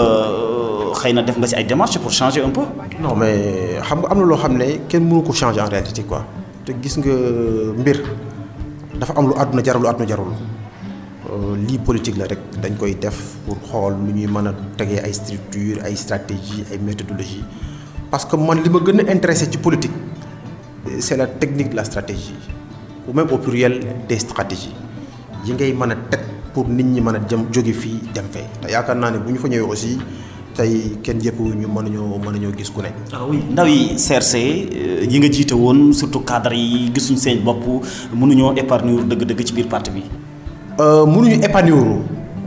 Speaker 1: xëy na def nga ci ay démarches pour changer un peu.
Speaker 2: non mais xam nga am na loo xam ne kenn mënu ko changer en réalité quoi te gis nga mbir dafa am lu àdduna jarul lii politique la rek dañ koy def pour xool lu ñuy mën a tegee ay structures ay stratégies ay méthodologies. parce que man li ma gën a intéressé ci politique c'est la technique de la stratégie ou même au pluriel des stratégies yi ngay mën a teg pour nit ñi mën a jóge fii dem fee te yaakaar naa ne bu ñu fa ñëwee aussi tey kenn jëpp ñu mën nañoo gis ku ne.
Speaker 1: ah oui ndaw yi CRC yi nga jiite woon surtout cadre yi gisuñ seen bopp mënuñoo épargner dëgg-dëgg ci biir parti bi.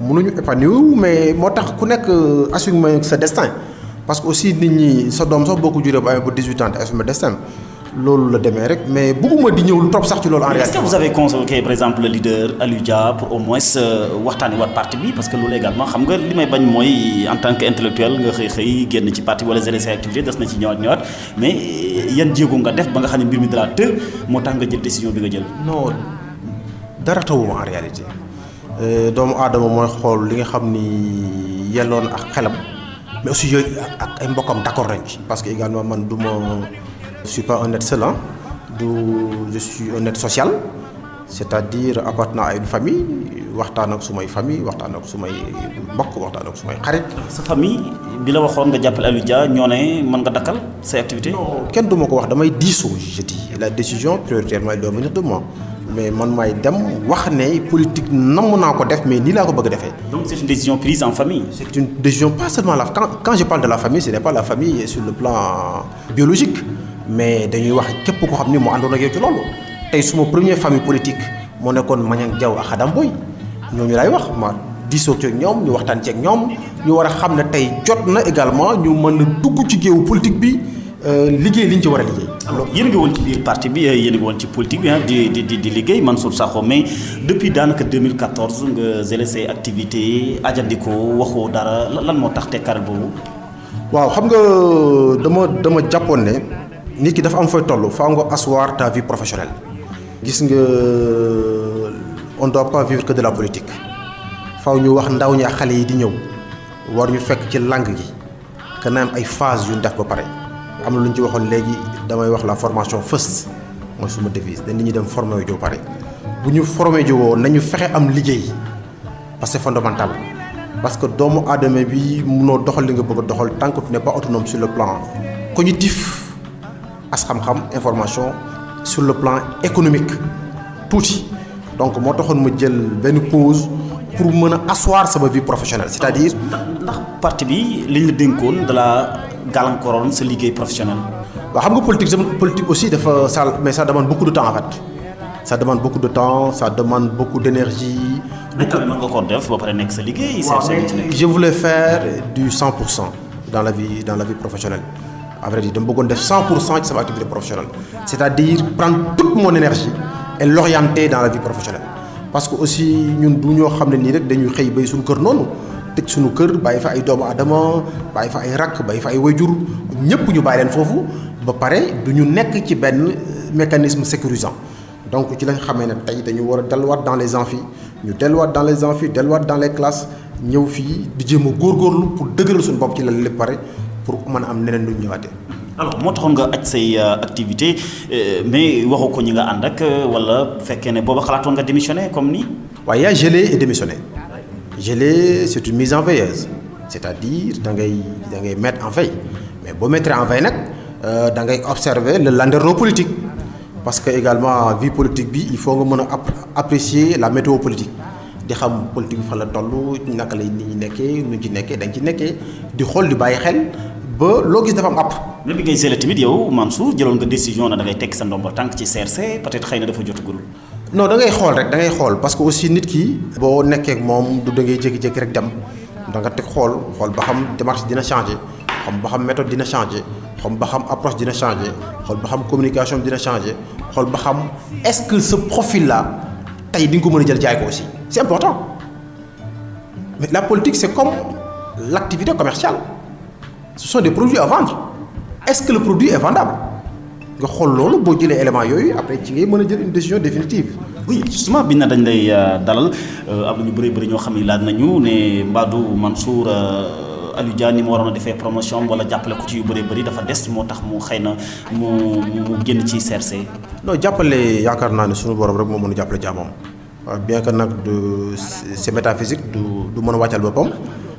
Speaker 2: mënuñu épanouir mais moo tax ku nekk assumer sa destin. parce que aussi nit ñi sa doom sax boo ko juree ba amee ba 18 ans te assumer destin loolu la demee rek mais bëgguma di ñëw lu trop sax ci loolu en réalité.
Speaker 1: est-ce que vous avez convoqué par exemple le leader Aliou Dia pour au moins waxtaanee waat parti bi parce que loolu également xam nga li may bañ mooy en tant que intellectuel nga xëy génn ci parti wala gérer say activités des na ci ñëwaat mais yan jéego nga def ba nga xam ne mbir mi dara të moo tax nga jël décision bi nga jël.
Speaker 2: non dara tawuma en réalité doomu aadama mooy xool li nga xam ni yelloon ak xelam. mais aussi yooyu ak ay mbokkam d'accord nañ ci parce que également man je suis pas un être seul je suis un être social c'est-à-dire appartenant à une famille waxtaan ak sumay famille waxtaan ak sumay mbokk waxtaan ak sumay xarit.
Speaker 1: sa famille bi la waxoon nga jàppale Aliou Dia ñoo ne mën nga dakkal say activités.
Speaker 2: non kenn du ma ko wax damay diisoo je dis la décision prioritairement elle doit venir de moi mais man maay dem wax ne politique namm naa ko def mais nii laa ko bëgg a defee.
Speaker 1: donc c'est une décision prise en famille.
Speaker 2: C'est une décision pas seulement quand je parle de la famille ce n'est pas la famille sur le plan biologique mais dañuy wax képp koo xam ni mu àndoon ak yow ci loolu tey suma première famille politique moo nekkoon Maniang Diaw ak Khadam Boy ñooñu laay wax ma diisoo ci ak ñoom ñu waxtaan ci ak ñoom ñu war a xam ne tey jot na également ñu mën a dugg ci géewu politique bi liggéey li ñu ci war a liggéey.
Speaker 1: alors yéen a ngi woon ci biir parti bi yéen a ngi woon ci politique bi di liggéey Mansour Sakho mais depuis daanaka 2014 nga zélé say activités ajandikoo waxoo dara lan moo tax tekkaaral boobu.
Speaker 2: waaw xam nga dama jàppoon ne nit ki dafa am fooy toll faaw nga asseoir ta vie professionnelle. gis nga on doit pas vivre que de la politique faaw ñu wax ndaw ñi ak xale yi di ñëw war ñu fekk ci langue gi que na am ay phase yu ñu def ba pare. am na lu ñu ci waxoon léegi damay wax la formation first mooy suma devise dañ nit ñi dem formé wu joo pare bu ñu formé jiwoo nañu fexe am liggéey parce que c'est fondamental parce que doomu aadama bi munoo doxal li nga bëgg a doxal tant que tu n'es pas autonome sur le plan cognitif as xam-xam information sur le plan économique tuuti donc moo taxoon ma jël benn pause pour mën a asseoir sama vie professionnelle c'est-à-dire.
Speaker 1: ndax parti bi liñ la dénkoon de la gàllankooroon sa liggéey professionnel.
Speaker 2: waaw xam nga politique aussi dafa mais ça demande beaucoup de temps en fait ça demande beaucoup de temps ça demande beaucoup d'énergie.
Speaker 1: mën nga ko def ba pare nekk sa liggéey.
Speaker 2: je voulais faire du 100% dans la vie professionnelle à vrai dire dama bëggoon def 100% ci sama activité professionnelle c'est-à-dire prendre toute mon énergie et l'orienter dans la vie professionnelle parce que aussi ñun du ñoo xam ne nii rek dañuy xëy bay suñu kër noonu. tëj suñu kër bàyyi fa ay doomu adama bàyyi fa ay rakk bàyyi fa ay wayjur ñëpp ñu bàyyi leen foofu ba pare du ñu nekk ci benn mécanisme sécurisant donc ci lañ xamee ne tey dañu war a delluwaat dans les amphis ñu delluwaat dans les amphis delluwaat dans les classes ñëw fii di jéem a góorgóorlu pour dëgëral suñu bopp ci la lépp pare pour mën a am neneen lu ñu ñëwaatee.
Speaker 1: alors moo taxoon nga aj say activité mais waxu ko ñi nga ànd ak wala fekkee ne booba xalaatoon nga démissionner comme nii.
Speaker 2: waaye yaa gelé et démissionné. Gelé c'est une mise en veilleuse c'est-à-dire da ngay mettre en veille mais boo mettre en veille nag da ngay observer le landerneau politique parce que également vie politique bi il faut nga mën a apprécier la météo politique di xam politique bi fa la toll naka lay nit ñi nekkee nu ci nekkee dañ ci nekkee di xool di bàyyi xel ba loo gis dafa am app.
Speaker 1: mais bi ngay zélé tamit yow Mansour jëloon nga décision na da ngay tekki sa ndomba tànk ci CRC peut-être xëy na dafa jotagul.
Speaker 2: non da ngay xool rek da ngay xool parce que aussi nit ki boo nekkee ak moom du da ngay jékki-jékki rek dem da nga teg xool ba xam démarche dina changer xam ba xam méthode dina changer xam ba xam approche dina changer xool ba xam communication dina changer xool ba xam est-ce que ce profil là tey di nga ko mën a jël jaay ko aussi c'est important mais la politique c'est comme l'activité commerciale ce sont des produits à vendre est-ce que le produit est vendable nga xool loolu boo jëlee éléments yooyu après ci ngay mën a jël une décision définitive.
Speaker 1: oui justement bi na dañ lay dalal am na ñu bëri ñoo xam ne laaj nañu ne Mbadou Mansour Aliou Dia ni mu waroon a defee promotion wala jàppale ko ci yu bëri dafa des moo tax mu xëy na mu génn ci CRC.
Speaker 2: non jàppale yaakaar naa ne suñu borom rek moo mën a jàppale jaamam bien que nag c'est métaphysique du mën a wàccal boppam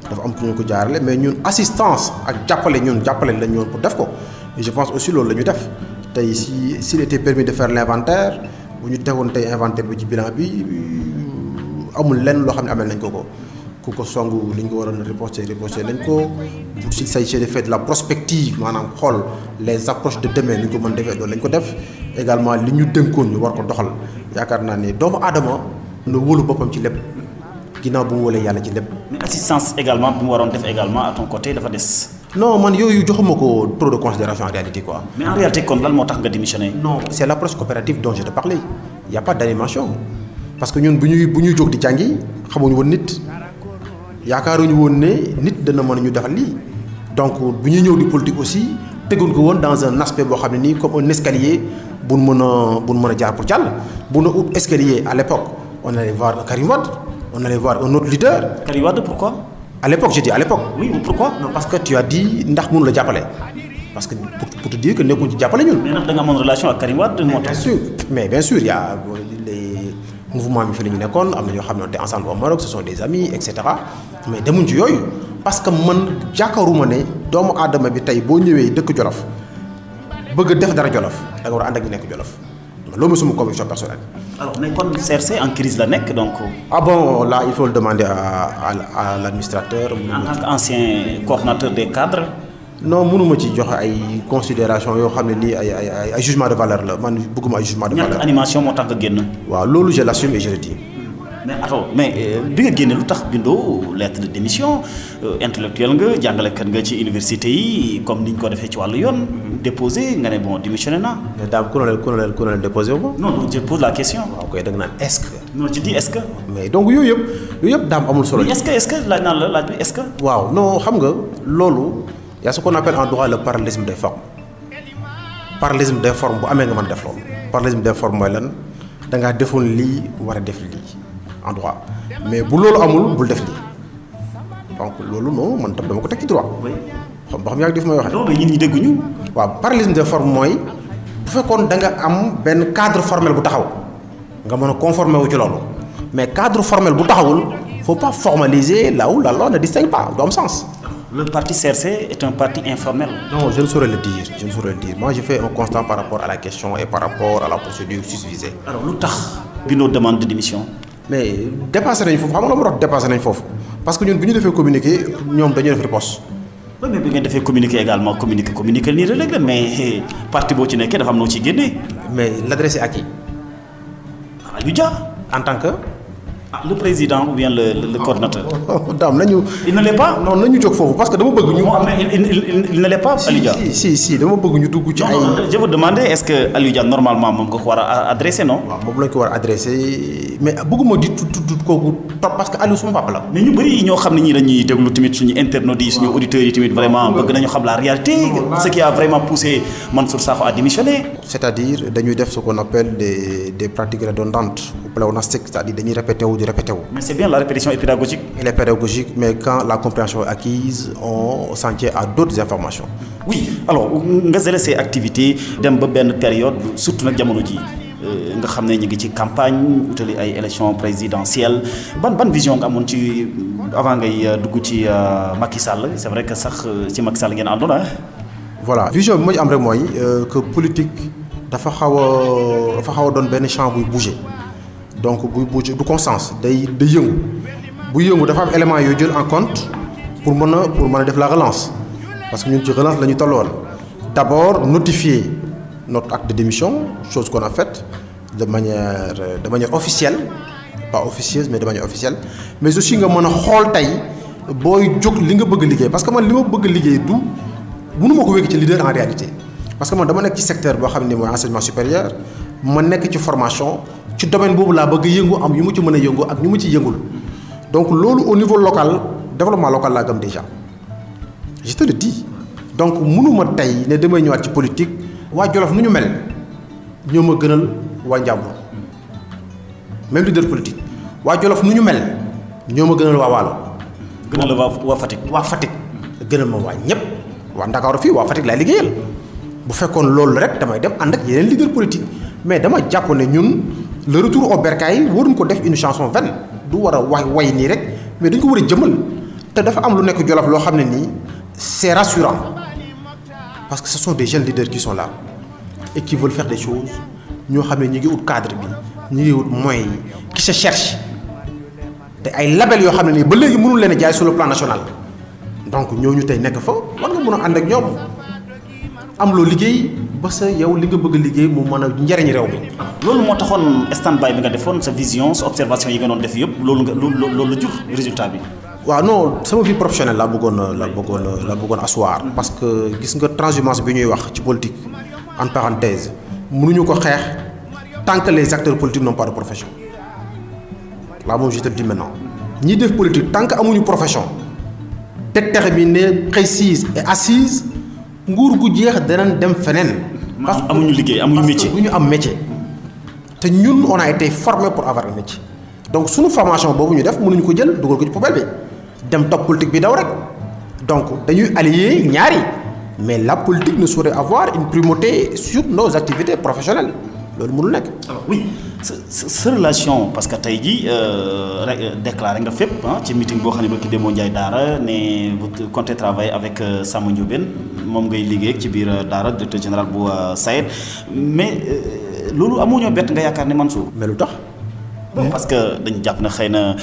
Speaker 2: dafa am ku ñu ko jaarale mais ñun assistance ak jàppale lañ ñoon pour def ko et je pense aussi loolu la ñu def. tey s'il était permis de faire l'inventaire bu ñu tegoon tey inventaire bi ci bilan bi amul lenn loo xam ne amel nañ ko ku ko songu li ñu ko waroon a riposter nañ ko s'il s'agit de faire de la prospective maanaam xool les approches de demain ni ñu ko mën defee loolu lañ ko def également li ñu dénkoon ñu war ko doxal yaakaar naa ne doomu aadama na wóolu boppam ci lépp ginnaaw bu mu wóolee yàlla ci lépp.
Speaker 1: mais assistance également bu mu waroon def également à ton côté dafa des.
Speaker 2: non man yooyu joxuma ko trop de considération en réalité quoi.
Speaker 1: mais en réalité kon lan moo tax nga démissionné.
Speaker 2: non c'est l'approche coopérative dont je te parlais il y a pas d'animation parce que ñun bu ñuy jóg di jàngi xamuñu woon nit yaakaaruñu woon ne nit dana mën a ñu defal lii donc bu ñuy ñëw di politique aussi teguñ ko woon dans un aspect boo xam ne nii comme un escalier bu mën a jaar pour jàll bu na ut escalier à l'époque on allait voir Karim Wade on allait voir un autre leader.
Speaker 1: Karim Wade pourquoi.
Speaker 2: à l'époque je dis à l'époque.
Speaker 1: oui pourquoi.
Speaker 2: non parce que tu as dit ndax mënu la jàppale parce que pour te dire que nekkuñ ci jàppale ñun.
Speaker 1: mais ndax da nga amoon relation ak Karim Wade moo tax.
Speaker 2: bien sûr il y a mouvement bi fi la ñu nekkoon am na ñoo xam ne ensemble au Maroc ce sont des amis et cetera mais demuñ ci yooyu parce que man jàkkaaruma ne doomu aadama bi tey boo ñëwee dëkk Jolof bëgg a def dara Jolof da nga war a ànd ak ñu nekk Jolof loolu mooy sama conviction personnelle.
Speaker 1: alors mais kon CRC en crise la nekk donc.
Speaker 2: ah bon là il faut le demander à l'administrateur.
Speaker 1: en tant qu'ancien coordonnateur des cadres.
Speaker 2: non mënuma ci joxe ay considération yoo xam ne nii ay jugement de valeur la man bëgguma ay jugement de valeur.
Speaker 1: ñàkk animation moo tax nga génn.
Speaker 2: waaw loolu je l'assume et je le dis.
Speaker 1: mais attends mais bi nga génne lu tax bindoo lettre de démission intellectuel nga jàngalekat nga ci université yi comme ni ñu ko defee ci wàllu yoon déposé nga ne bon démissionné naa.
Speaker 2: mais daam ku ne leen déposé wu ma.
Speaker 1: non je pose la question.
Speaker 2: waaw koy da nga naan est-ce que.
Speaker 1: non je dis est-ce que.
Speaker 2: mais donc yooyu yëpp daam amul solo.
Speaker 1: est-ce que laaj naan la laaj bi est-ce que.
Speaker 2: waaw non xam nga loolu y a ce qu'on appelle en droit le parallélisme des formes parallélisme des formes bu amee nga mën def loolu parallélisme des formes mooy lan da ngaa defoon lii war a def lii en droit mais bu loolu amul bul def lii donc loolu non man tam dama ko teg ci droit. xam ba xam yaa ngi def may waxee.
Speaker 1: non mais ñi dégguñu.
Speaker 2: waaw parallélisme des formes mooy bu fekkoon da nga am benn cadre formel bu taxaw nga mën a conformer wu ci loolu mais cadre formel bu taxawul faut pas formaliser là où la loi ne distingue pas du am sens.
Speaker 1: Le parti CRC est un parti informel.
Speaker 2: Non, je ne saurais le dire. Moi, je fais un constat par rapport à la question et par rapport à la procédure susvisée.
Speaker 1: Alors, lu tax bindoo demande de démission.
Speaker 2: mais dépassé nañ foofu xam nga la ma doon dépassé nañ foofu parce que ñun bu ñu defee communiqué ñoom dañuy def riposte.
Speaker 1: oui mais bi ngeen defee communiqué également communiqué nii rek la mais parti boo ci nekkee dafa am noo ciy génnee.
Speaker 2: mais l'adresser à qui.
Speaker 1: Aliou Dia.
Speaker 2: en tant que.
Speaker 1: le président ou bien le coordinateur.
Speaker 2: daam nañu.
Speaker 1: il ne l'est pas.
Speaker 2: non nañu jóg foofu parce que dama bëgg ñu.
Speaker 1: il ne l'est pas Aliou Dia.
Speaker 2: si dama bëgg ñu dugg ci ay.
Speaker 1: je vous demandais est-ce que Aliou Dia normalement moom nga ko war a adressé non.
Speaker 2: waaw moom lañ ko war a adressé mais bëgguma di tudd kooku trop parce que Aliou suma papa la.
Speaker 1: mais ñu bëri ñoo xam ne ñii dañuy déglu tamit suñu internautes yi suñu auditeurs yi tamit vraiment bëgg nañu xam la réalité ce qui a vraiment poussé Mansour Sakho à démissionner.
Speaker 2: c'est-à-dire dañuy def ce qu'on appelle des pratiques redondantes ou pléonastiques c'est-à-dire dañuy répété wu.
Speaker 1: Mais c'est bien, la répétition est pédagogique.
Speaker 2: Elle est pédagogique, mais quand la compréhension est acquise, on s'en tient à d'autres informations.
Speaker 1: Oui, alors, nga zélé ces activités dem ba benn période surtout nag jamono ji nga xam ne ñu ngi ci campagne utali ay élections présidentielles ban vision nga amoon ci avant ngay dugg ci Macky Sall c'est vrai que sax ci Macky Sall ngeen àndoon ah.
Speaker 2: Voilà vision bi ma ci am rek mooy que politique dafa xaw a doon benn champ buy bouger. donc buy bouger du constance day yëngu bu yëngu dafa am élément yooyu jël en compte pour mën a def la relance parce que ñun ci relance la ñu tolloon d'abord notifier notre acte de démission chose qu'on a faite de manière officielle pas officieuse mais de manière officielle mais aussi nga mën a xool tey booy jóg li nga bëgg liggéey parce que man li ma bëgg liggéey du mënuma ko wékk ci leader en réalité parce que man dama nekk ci secteur boo xam ne mooy enseignement supérieur ma nekk ci formation ci domaine boobu laa bëgg yëngu am yu mu ci mën a yëngu ak ñu mu ci yëngul donc loolu au niveau local développement local laa gëm déjà je te le dis donc mënuma tey ne damay ñëwaat ci politique waa Jolof nu ñu mel ñoo ma gënal waa Njàmbur même leader politique waa Jolof nu ñu mel ñoo ma gënal waa Waalo.
Speaker 1: gënal la waa Fatick.
Speaker 2: waa Fatick gënal ma waa ñëpp waa Ndakaaru fii waa Fatick laay liggéeyal bu fekkoon loolu rek damay dem ànd ak yeneen leader politique mais dama jàpp ne ñun. le retour au bercail waruñ ko def une chanson vaine du war a way nii rek mais dañ ko war a jëmal te dafa am lu nekk Jolof loo xam ne nii c'est rassurant parce que ce sont des jeunes leaders qui sont là et qui veulent faire des choses ñoo xam ne ñu ngi ut cadre bi ñu ngi ut moyens yi qui se cherchent te ay label yoo xam ne nii ba léegi mënul leen a jaay sur le plan national donc ñooñu tey nekk fa war nga mën a ànd ak ñoom am loo liggéey ba sa yow li nga bëgg a liggéey mu mën a njariñ réew mi.
Speaker 1: loolu moo taxoon stand-by bi nga defoon sa vision sa observation yi nga doon def yëpp loolu la jur résultat bi.
Speaker 2: waaw non sama vie professionnelle laa bëggoon asseoir parce que gis nga transhumance bi ñuy wax ci politique en parenthèse mënuñu ko xeex tant que les acteurs politiques n'ont pas de profession là moom je te le dis maintenant ñiy def politique tant que amuñu profession déterminée précise et assise nguur gu jeex danañ dem feneen.
Speaker 1: parce que amuñu liggéey amuñu métier
Speaker 2: parce que du ñu am métier. te ñun on a été formé pour avoir un métier donc suñu formation boobu ñu def mënuñu ko jël dugal ko ci poubelle bi dem topp politique bi daw rek donc dañuy allier ñaari mais la politique ne saurait avoir une primauté sur nos activités professionnelles loolu mënul nekk.
Speaker 1: alors oui sa relation parce que tey jii déclaré nga fépp ci meeting boo xam ne ba ki demoo Ndiaye Daara ne vous comptez travailler avec Samba Ndiobène moom ngay liggéey ci biir Daara directeur général bu SAED mais loolu amoo ñoo bett nga yaakaar ne Mansour.
Speaker 2: mais lu tax.
Speaker 1: parce que dañu jàpp ne xëy na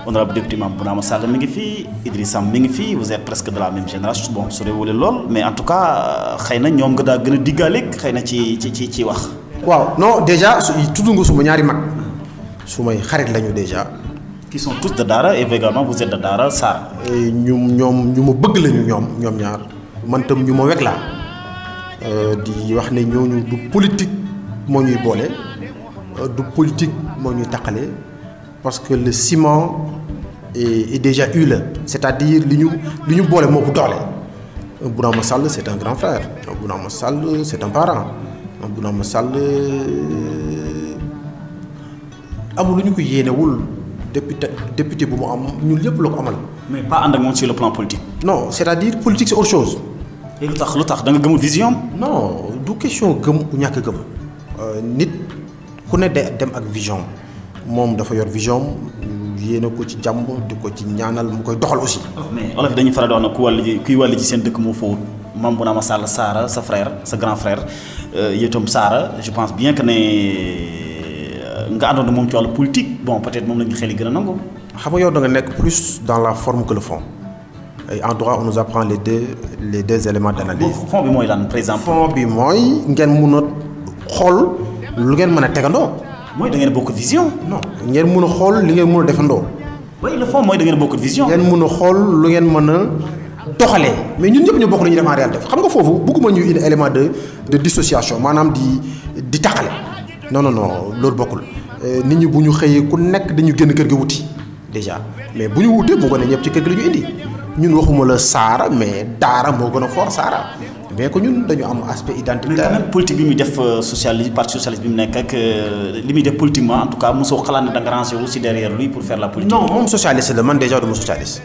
Speaker 1: honorable député Mame Bounama Sall mi ngi fii Idriss Samb mi ngi fii vous êtes presque de la même génération bon su dee wala lool mais en tout cas xëy na ñoom nga daa gën a diggaaleeg xëy na ci wax.
Speaker 2: waaw non déjà tudd nga suma ñaari mag sumay xarit lañu déjà.
Speaker 1: qui sont tous de Daara et également vous êtes de Daara Sara.
Speaker 2: ñoom ñu ma bëgg lañu ñoom ñaar man tam ñu ma wekk laa di wax ne ñooñu du politique moo ñuy boole du politique moo ñuy taqale parce que le ciment est déjà huileux c'est-à-dire li ñu boole moo bu doole. Bounama Sall c'est un grand frère Bounama Sall c'est un parent Bounama Sall amul lu ñu ko yéenewul député bu mu am ñun lépp la ko amal.
Speaker 1: mais pas ànd ak moom sur le plan politique.
Speaker 2: non c'est-à-dire politique c'est autre chose.
Speaker 1: et lu tax da nga gëmul vision.
Speaker 2: non du question gëm u ñàkk gëm nit ku ne dem ak vision moom dafa yor vision yéene ko ci jàmm di ko ci ñaanal mu koy doxal aussi.
Speaker 1: mais olof dañuy faral di wax ne kuy wàll ji seen dëkk moo fawut Mame Bounama Sall Sara sa frère sa grand frère yow itam Sara je pense bien que ne nga àndoon moom ci wàllu politique bon peut-être moom la ñu xel yi gën a nangu.
Speaker 2: xam nga yow da nga nekk plus dans la forme que le fond et en droit on nous apprend les deux éléments d'analyse.
Speaker 1: fond bi mooy lan par exemple.
Speaker 2: fond bi mooy ngeen mun a xool lu ngeen mën a tegandoo.
Speaker 1: mooy da ngeen bokk vision.
Speaker 2: non ngeen mun a xool li ngeen mun a defandoo.
Speaker 1: oui le fond mooy da ngeen bokk vision.
Speaker 2: ngeen mun a xool lu ngeen mën a doxalee mais ñun ñëpp ñu bokk lu ñuy def en réalité xam nga foofu bëgguma ñu indi élément de dissociation maanaam di taqale non loolu bokkul nit ñi bu ñu xëyee ku nekk dañu génn kër gi wuti déjà mais bu ñu wutee mu gën a ñëpp ci kër gi la ñu indi ñun waxuma la Saara mais Daara moo gën a fort Saara mais que ñun dañu am aspect identitaire.
Speaker 1: mais quand même politique bi muy def socialiste parti socialiste bi mu nekk ak li muy def politiquement en tout cas mosoo xalaat ne da nga rangé aussi derrière lui pour faire la politique.
Speaker 2: non moom socialiste la man déjà duma socialiste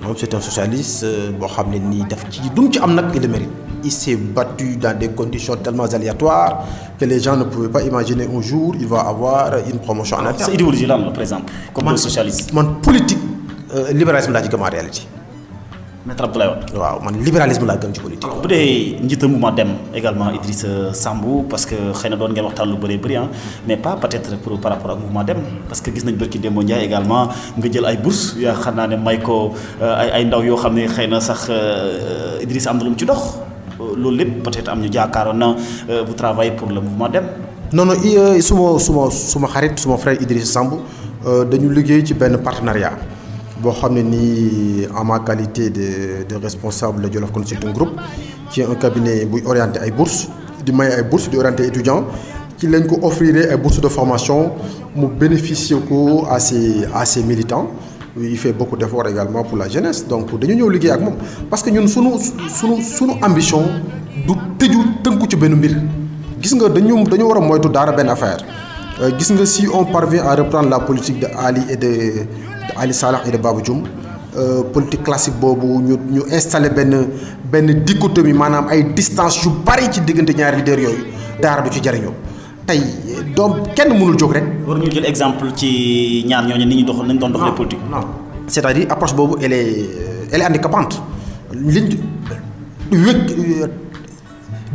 Speaker 2: moom c'est un socialiste boo xam ne nii def ci du mu ci am nag il le mérite. Il s'est battu dans des conditions tellement aléatoires que les gens ne pouvaient pas imaginer un jour il va avoir une promotion en interne.
Speaker 1: sa idéologie lan la par exemple. comme le socialiste.
Speaker 2: man politique libéralisme laa ci gëm en réalité.
Speaker 1: Maître Abdoulaye Wade.
Speaker 2: waaw man libéralisme laa gëm ci politique.
Speaker 1: bu dee njiital mouvement Dem également Idrissa Samb parce que xëy na doon ngeen waxtaan lu bëri mais pas peut-être pour par rapport ak mouvement Dem parce que gis nañ bërki Demba Ndiaye également nga jël ay bourses yaa xam naa ne may ko ay ndaw yoo xam ne xëy na sax Idrissa am na lu mu ci dox. loolu lépp peut-être am ñu jaakaaroon na vous travaillez pour le mouvement Dem. non suma xarit suma frère Idrissa Samb dañu liggéey ci benn partenariat boo xam ne nii en ma qualité de responsable de Jolof Consulting Group ci un cabinet buy orienté ay bourses di may ay bourses di orienté étudiants ci lañ ko offrir ay bourses de formation mu bénéficier ko à ses militants. il fait beaucoup d'efforts également pour la jeunesse donc dañu ñëw liggéey ak moom parce que ñun sunu ambition du tënku ci benn mbir gis nga dañu war a moytu Daara benn affaire gis nga si on parvient à reprendre la politique de Ali et de Ali Salah et de Babou Dioum politique classique boobu ñu installé benn dichotomie maanaam ay distance yu bari ci diggante ñaari leaders yooyu Daara du ci jariñoo tey doom kenn mënul jóg rek. war ñu jël exemple ci ñaar ñooñu ni ñu doxal nañ doon doxalee politique.
Speaker 2: non c'est-à-dire approche boobu elle est handicapante liñ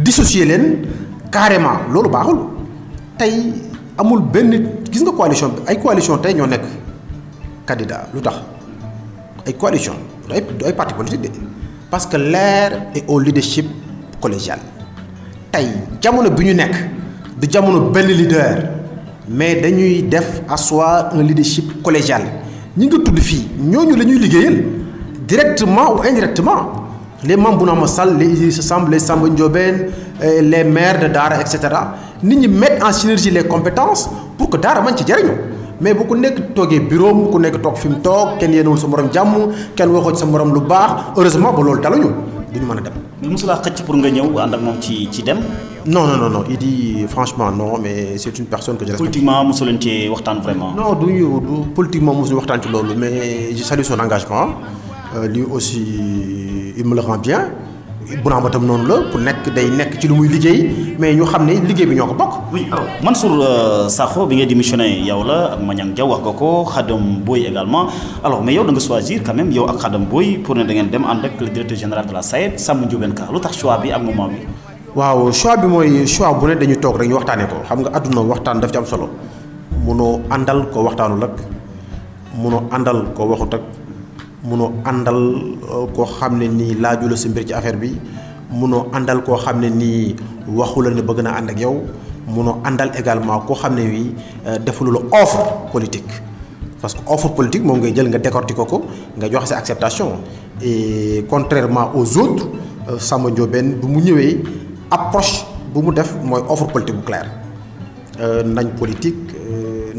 Speaker 2: dissocier leen carrément loolu baaxul tey amul benn gis nga coalition bi ay coalition tey ñoo nekk candidat lu tax ay coalition du ay parti politique de parce que l'air est au leadership collégial tey jamono bi ñu nekk. du jamono benn leader mais dañuy def asseoir un leadership collégial ñi nga tudd fii ñooñu la ñuy liggéeyal directement ou indirectement les Mame Bounama Sall les Idrissa Samb les Samba Ndiobène les maires de Daara et cetera nit ñi mettre en synergie les compétences pour que Daara man ci jariñu mais bu ku nekk toogee bureau ku nekk toog fi mu toog kenn yéenewul sa morom jàmm kenn waxoo ci sa morom lu baax heureusement ba loolu daluñu duñu mën a dem.
Speaker 1: mais mosulaa xëcc pour nga ñëw ànd ak moom ci Dem.
Speaker 2: non il dit franchement non mais c'est une personne que je respecte.
Speaker 1: politiquement mosu leen ci waxtaan vraiment.
Speaker 2: non du politiquement mosuñu waxtaan ci loolu mais je salue son engagement lui aussi il me le rend bien Bounama tam noonu la ku nekk day nekk ci lu muy liggéey mais ñu xam ne liggéey bi ñoo ko bokk.
Speaker 1: oui alors Mansour Sakho bi nga démissionné yow la ak Maniang Diaw wax nga ko Khadam Boye également alors mais yow da nga choisir quand même yow ak Khadam Boye pour ne da ngeen dem ànd ak le directeur général de la SAED Samba Ndiobène Ka lu tax choix bi ak moment bi.
Speaker 2: waaw choix bi mooy choix bu ne dañu toog rek ñu waxtaanee ko xam nga àdduna waxtaan daf ci am solo munoo àndal ko waxtaanul ak munoo àndal ko waxut ak munoo àndal koo xam ne nii laaju la sa mbir ci affaire bi munoo àndal koo xam ne nii waxu la ne bëgg naa ànd ak yow munoo àndal également koo xam ne wi defulu la offre politique parce que offre politique moom ngay jël nga décortiquer ko nga joxe sa acceptation et contrairement aux autres Samba Ndiobène bu mu ñëwee approche bu mu def mooy offre politique bu claire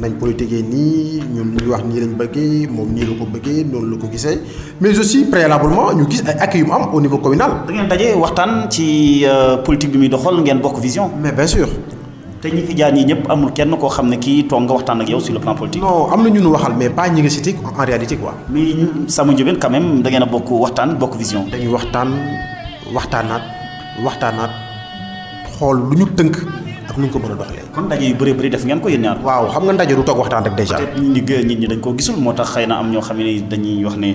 Speaker 2: nañ politique nii ñun ñu wax nii lañ bëggee moom nii la ko bëggee noonu la ko gisee mais aussi préalablement ñu gis ay acquis yu mu am au niveau communal.
Speaker 1: da ngeen daje waxtaan ci politique bi muy doxal ngeen bokk vision.
Speaker 2: mais bien sûr.
Speaker 1: te ñi fi jaar ñii ñëpp amul kenn koo xam ne kii toog nga waxtaan ak yow sur le plan politique.
Speaker 2: non am na ñu nu waxal mais pas ñi nga cité en réalité quoi.
Speaker 1: mais Samba Ndiobène quand même da ngeen a bokk waxtaan bokk vision.
Speaker 2: dañuy waxtaanaat xool lu ñu tënk ak nu ñu ko mën a doxalee.
Speaker 1: kon ndaje yu bëri def ngeen ko yéen ñaar.
Speaker 2: waaw xam nga ndaje du toog waxtaan rek déjà.
Speaker 1: peut-être nit ñi dañ koo gisul moo tax xëy na am ñoo xam ne dañuy wax ne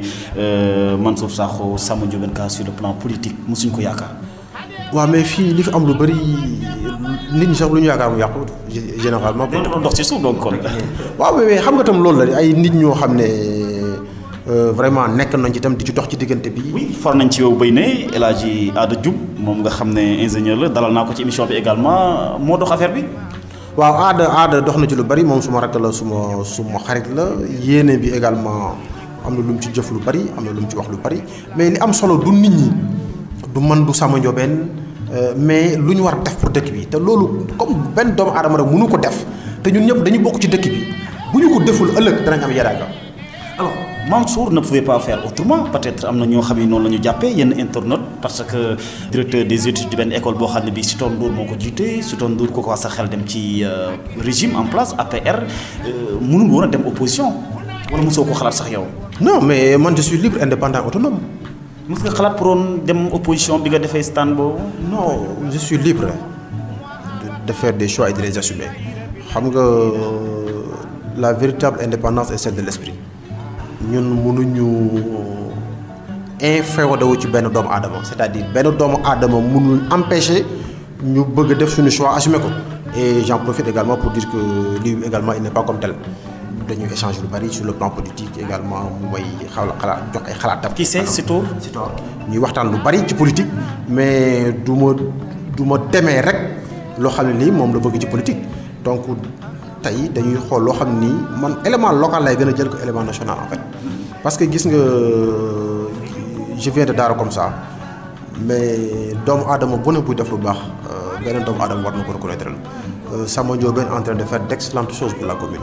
Speaker 1: Mansour Sakho Samba Ndiobène Ka sur le plan politique mosuñ ko yaakaar.
Speaker 2: waaw mais fii li fi am lu bëri nit ñi sax lu ñu yaakaar mu yàqu généralement.
Speaker 1: dañ doon dox ci suuf donc kon.
Speaker 2: waaw mais xam nga tam loolu la ay nit ñoo xam ne vraiment nekk nañ ci tam di ci dox ci diggante bi.
Speaker 1: oui for nañ ci yow béy ne El Hadji Ada Diouf moom nga xam ne ingénieur la dalal naa ko ci émission bi également moo dox affaire bi.
Speaker 2: waaw Ada dox na ci lu bari moom suma rakk la suma xarit la yéene bi également am na lu mu ci jëf lu bari am na lu mu ci wax lu bari mais li am solo du nit ñi du man du Samba Ndiobène mais lu ñu war a def pour dëkk bi te loolu comme benn doomu aadama rek mënu ko def te ñun ñëpp dañu bokk ci dëkk bi bu ñu ko deful ëllëg danañ am yaraanga.
Speaker 1: alors Mansour ne pouvait pas faire autrement peut-être am na ñoo xam ne noonu la ñu jàppee yenn internautes parce que directeur des études di benn école boo xam ne bii Sitor Ndour moo ko jiite Sitor Ndour ko wax sa xel dem ci régime en place APR mënul woon a dem opposition wala mosoo ko xalaat sax yow.
Speaker 2: non mais man je suis libre indépendant autonome.
Speaker 1: mos nga xalaat pour woon dem opposition bi nga defee stand boobu.
Speaker 2: non je suis libre de faire des choix et de les assumer xam nga la véritable indépendance est celle de l'esprit. ñun mënuñu inféodé wu ci benn doomu aadama c'est-à-dire benn doomu aadama mënul empêcher ñu bëgg a def suñu choix assumer ko et j'en profite également pour dire que lui également il n'est pas comme tel dañuy échanger lu bari sur le plan politique également mu may xalaat jox ay xalaatam.
Speaker 1: qui c'est Sitor
Speaker 2: ñuy waxtaan lu bari ci politique mais du ma demee rek loo xam ne nii moom la bëgg ci politique donc. tey dañuy xool loo xam ni man élément local lay gën a jël ko élément national en fait parce que gis nga je viens de Daara comme ça mais doomu aadama bu ne buy def lu baax beneen doomu aadama war na ko reconnaître Samba Ndiobène en train de faire d'excellentes choses pour la commune.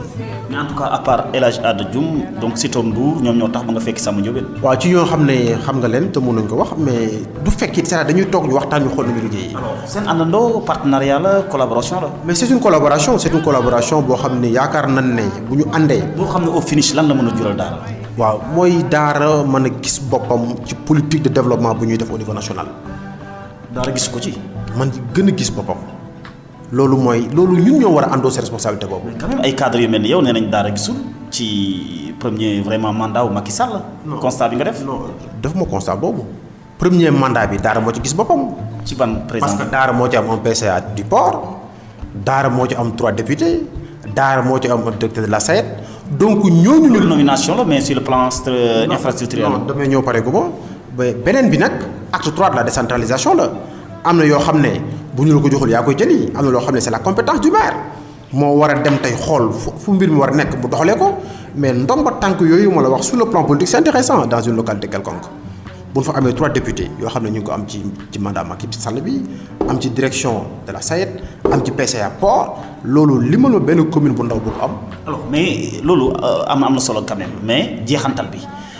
Speaker 1: mais en tout cas à part El Hadji Ada Diouf donc Sitor Ndour ñoom ñoo tax ba nga fekk Samba Ndiobène.
Speaker 2: waaw ci ñoo xam ne xam nga leen te mun nañ ko wax mais du fekk c'est dañuy toog ñu waxtaan ñu xool nañu liggéey.
Speaker 1: alors seen àndandoo partenariat la collaboration la.
Speaker 2: mais c'est une collaboration boo xam ne yaakaar nañ ne bu ñu àndee.
Speaker 1: boo xam ne au finish lan la mën a jural Daara.
Speaker 2: waaw mooy Daara mën a gis boppam ci politique de développement bu ñuy def au niveau national.
Speaker 1: Daara gis ko ci.
Speaker 2: man gën a gis boppam. loolu ñun ñoo war a àndoo sa responsabilité boobu.
Speaker 1: mais quand même ay cadres yu mel ni yow nee nañ Daara gisul ci premier vraiment mandat wu Macky Sall. constat bi nga def.
Speaker 2: non def ma constat boobu. premier mandat bi Daara moo ci gis boppam.
Speaker 1: ci ban président
Speaker 2: parce que Daara moo ci am un PCA du port. Daara moo ci am 3 députés. Daara moo ci am un directeur de la SAED. donc ñooñu ñu.
Speaker 1: nomination la mais sur le plan infrastructurel.
Speaker 2: non damay ñëw pare gu ma beneen bi nag acte 3 de la décentralisation la am na yoo xam ne. bu ñu la ko joxul yaa koy jëli am na loo xam ne c'est la compétence du maire moo war a dem tey xool fu mbir mi war a nekk mu doxalee ko mais ndomba tànk yooyu ma la wax sur le plan politique c'est intéressant dans une localité quelconque bu ñu fa amee 3 députés yoo xam ne ñu ngi ko am ci mandat Macky Sall bi am ci direction de la SAED am ci PCA port loolu limal ma benn commune bu ndaw bu ko am.
Speaker 1: alors mais loolu am na solo quand même mais jeexantal bi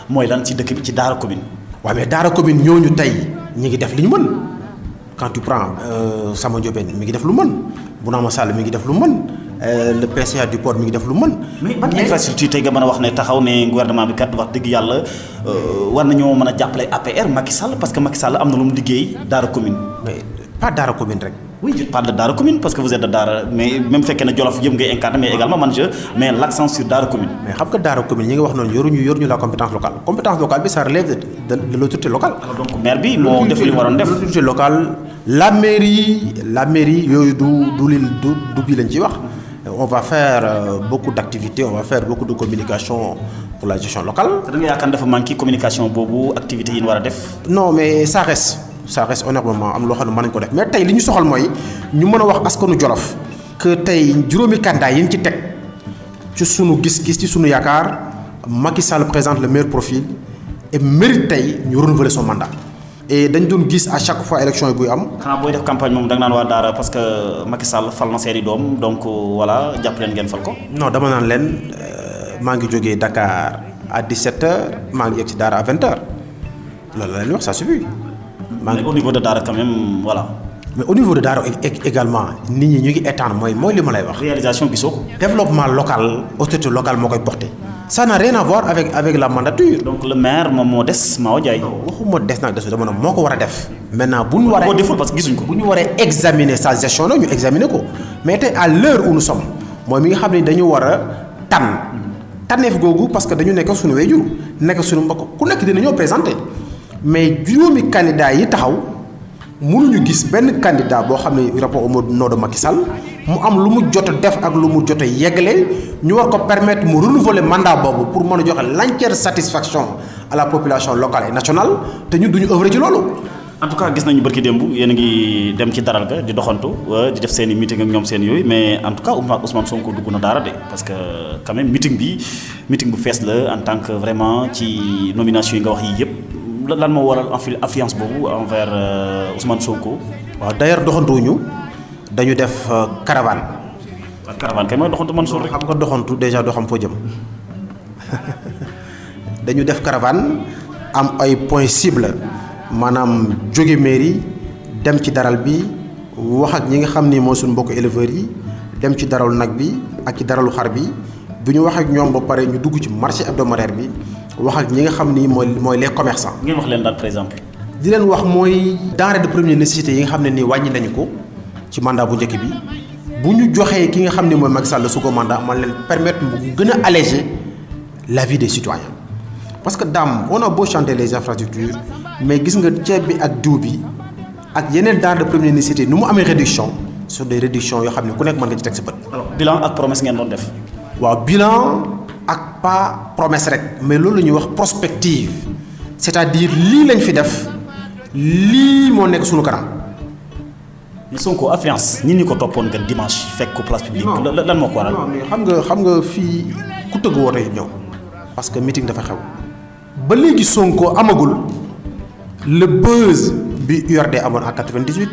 Speaker 1: mooy lan ci dëkk bi ci Daara commune.
Speaker 2: waaw mais Daara commune ñooñu tey ñi ngi def li ñu mën. quand tu prends Samba Ndiobène mi ngi def lu mën Bounama Sall mi ngi def lu mën le PCA du port mi ngi def lu mën.
Speaker 1: mais ban infrastructure tey nga mën a wax ne taxaw ne gouvernement bi kat wax dëgg yàlla war nañoo mën a jàppale APR Macky Sall parce que Macky Sall am na lu mu liggéey Daara commune.
Speaker 2: mais pas Daara commune rek.
Speaker 1: oui je parle de Daara commune parce que vous êtes de Daara mais même fekkee ne Jolof yëpp ngay incarné mais également man je mets l'accent sur Daara commune.
Speaker 2: mais xam nga Daara commune ñi nga wax noonu yoruñu la compétence locale bi ça relève de l'autorité locale.
Speaker 1: alors donc maire bi moo def li mu waroon def.
Speaker 2: l'autorité locale la mairie yooyu du bii lañ ciy wax. on va faire beaucoup d'activités, on va faire beaucoup de communication pour la gestion locale.
Speaker 1: da nga yaakaar dafa manqué communication boobu activités yi ñu war a def.
Speaker 2: non mais ça reste honnêtement am loo xam ne mën nañu ko def mais tey li ñu soxal mooy ñu mën a wax askanu Jolof que tey juróomi candidat yi ñu ci teg ci sunu gis-gis ci sunu yaakaar Macky Sall présente le meilleur profil et mérite tey ñu renouveler son mandat. et dañ doon gis à chaque fois élection yi buy am.
Speaker 1: xanaa booy def campagne moom da nga naan waa Daara parce que Macky Sall fal na seeni doom donc voilà jàpp leen ngeen fal ko.
Speaker 2: non dama naan leen maa ngi jógee Dakar à 17h maa ngi yegg si Daara à 20h loolu la leen wax ça suffit.
Speaker 1: mais au niveau de Daara quand même voilà.
Speaker 2: mais au niveau de Daara également nit ñi ñu ngi étendre mooy li ma lay wax.
Speaker 1: réalisation gisoo ko.
Speaker 2: développement local autorité locale moo koy porté. ça n'a rien à voir avec la mandature.
Speaker 1: donc le maire moom moo des Mao Ndiaye.
Speaker 2: waxuma des nag desu dama ne moo ko war a def. maintenant bu ñu waree
Speaker 1: moo deful parce que gisuñ ko.
Speaker 2: bu ñu waree examiner sa gestion la ñu examiner ko mais tey à l'heure où nous sommes mooy mi nga xam ne dañu war a tànneef googu parce que dañu nekk suñu wéjur nekk suñu mbokk ku nekk dina ñoo présenter mais juróomi candidat yi taxaw mënuñu gis benn candidat boo xam ne rapport au nom de Macky Sall mu am lu mu jot a def ak lu mu jot a yeggale ñu war ko permettre mu renouveler mandat boobu pour mën a joxe l'entière satisfaction à la population locale et nationale te ñun duñu œuvrer ci loolu.
Speaker 1: en tout cas gis nañu barki démb yéen a ngi dem ci daral ga di doxantu di def seen i meeting ak ñoom seen yooyu mais en tout cas Ousmane Sonko dugg na Daara de parce que quand même meeting bu fees la en tant que vraiment ci nomination yi nga wax yii yëpp lan moo waral affluence boobu envers Ousmane Sonko.
Speaker 2: waaw d'ailleurs doxantuwuñu dañu def caravane.
Speaker 1: waaw caravane kay mooy doxantu man suul rek.
Speaker 2: xam nga doxantu déjà doo xam foo jëm dañu def caravane am ay points cibles. maanaam jóge mairie dem ci daral bi wax ak ñi nga xam ni mooy suñu mbokk éleveurs yi dem ci daralu nag bi ak ci daralu xar bi bu ñu wax ak ñoom ba pare ñu dugg ci marché hebdomadaire bi wax ak ñi nga xam ni mooy les commerçants.
Speaker 1: ngeen wax leen daal par exemple.
Speaker 2: di leen wax mooy denrée de première nécessité yi nga xam ne nii wàññi nañu ko ci mandat bu njëkk bi bu ñu joxee ki nga xam ne mooy Macky Sall le second mandat man leen permettre mu gën a alléger la vie des citoyens parce que Dame on a beau chanter les infrastructures mais gis nga ceeb bi ak diw bi ak yeneen denrées de première nécessité nu mu amee réduction sur des réductions yoo xam ne ku nekk mën nga ci teg sa bët.
Speaker 1: alors bilan ak promesse ngeen doon def.
Speaker 2: waaw bilan ak pas promesse rek mais loolu la ñuy wax prospective c'est-à-dire lii lañ fi def lii moo nekk suñu kanam.
Speaker 1: mais Sonko affluence ñi ko toppoon nga dimanche fekk ko place publique. lan moo ko waral.
Speaker 2: non mais xam nga fii ku tëgg woote yi ñëw parce que meeting dafa xew ba léegi Sonko amagul. le buzz bi URD amoon en 98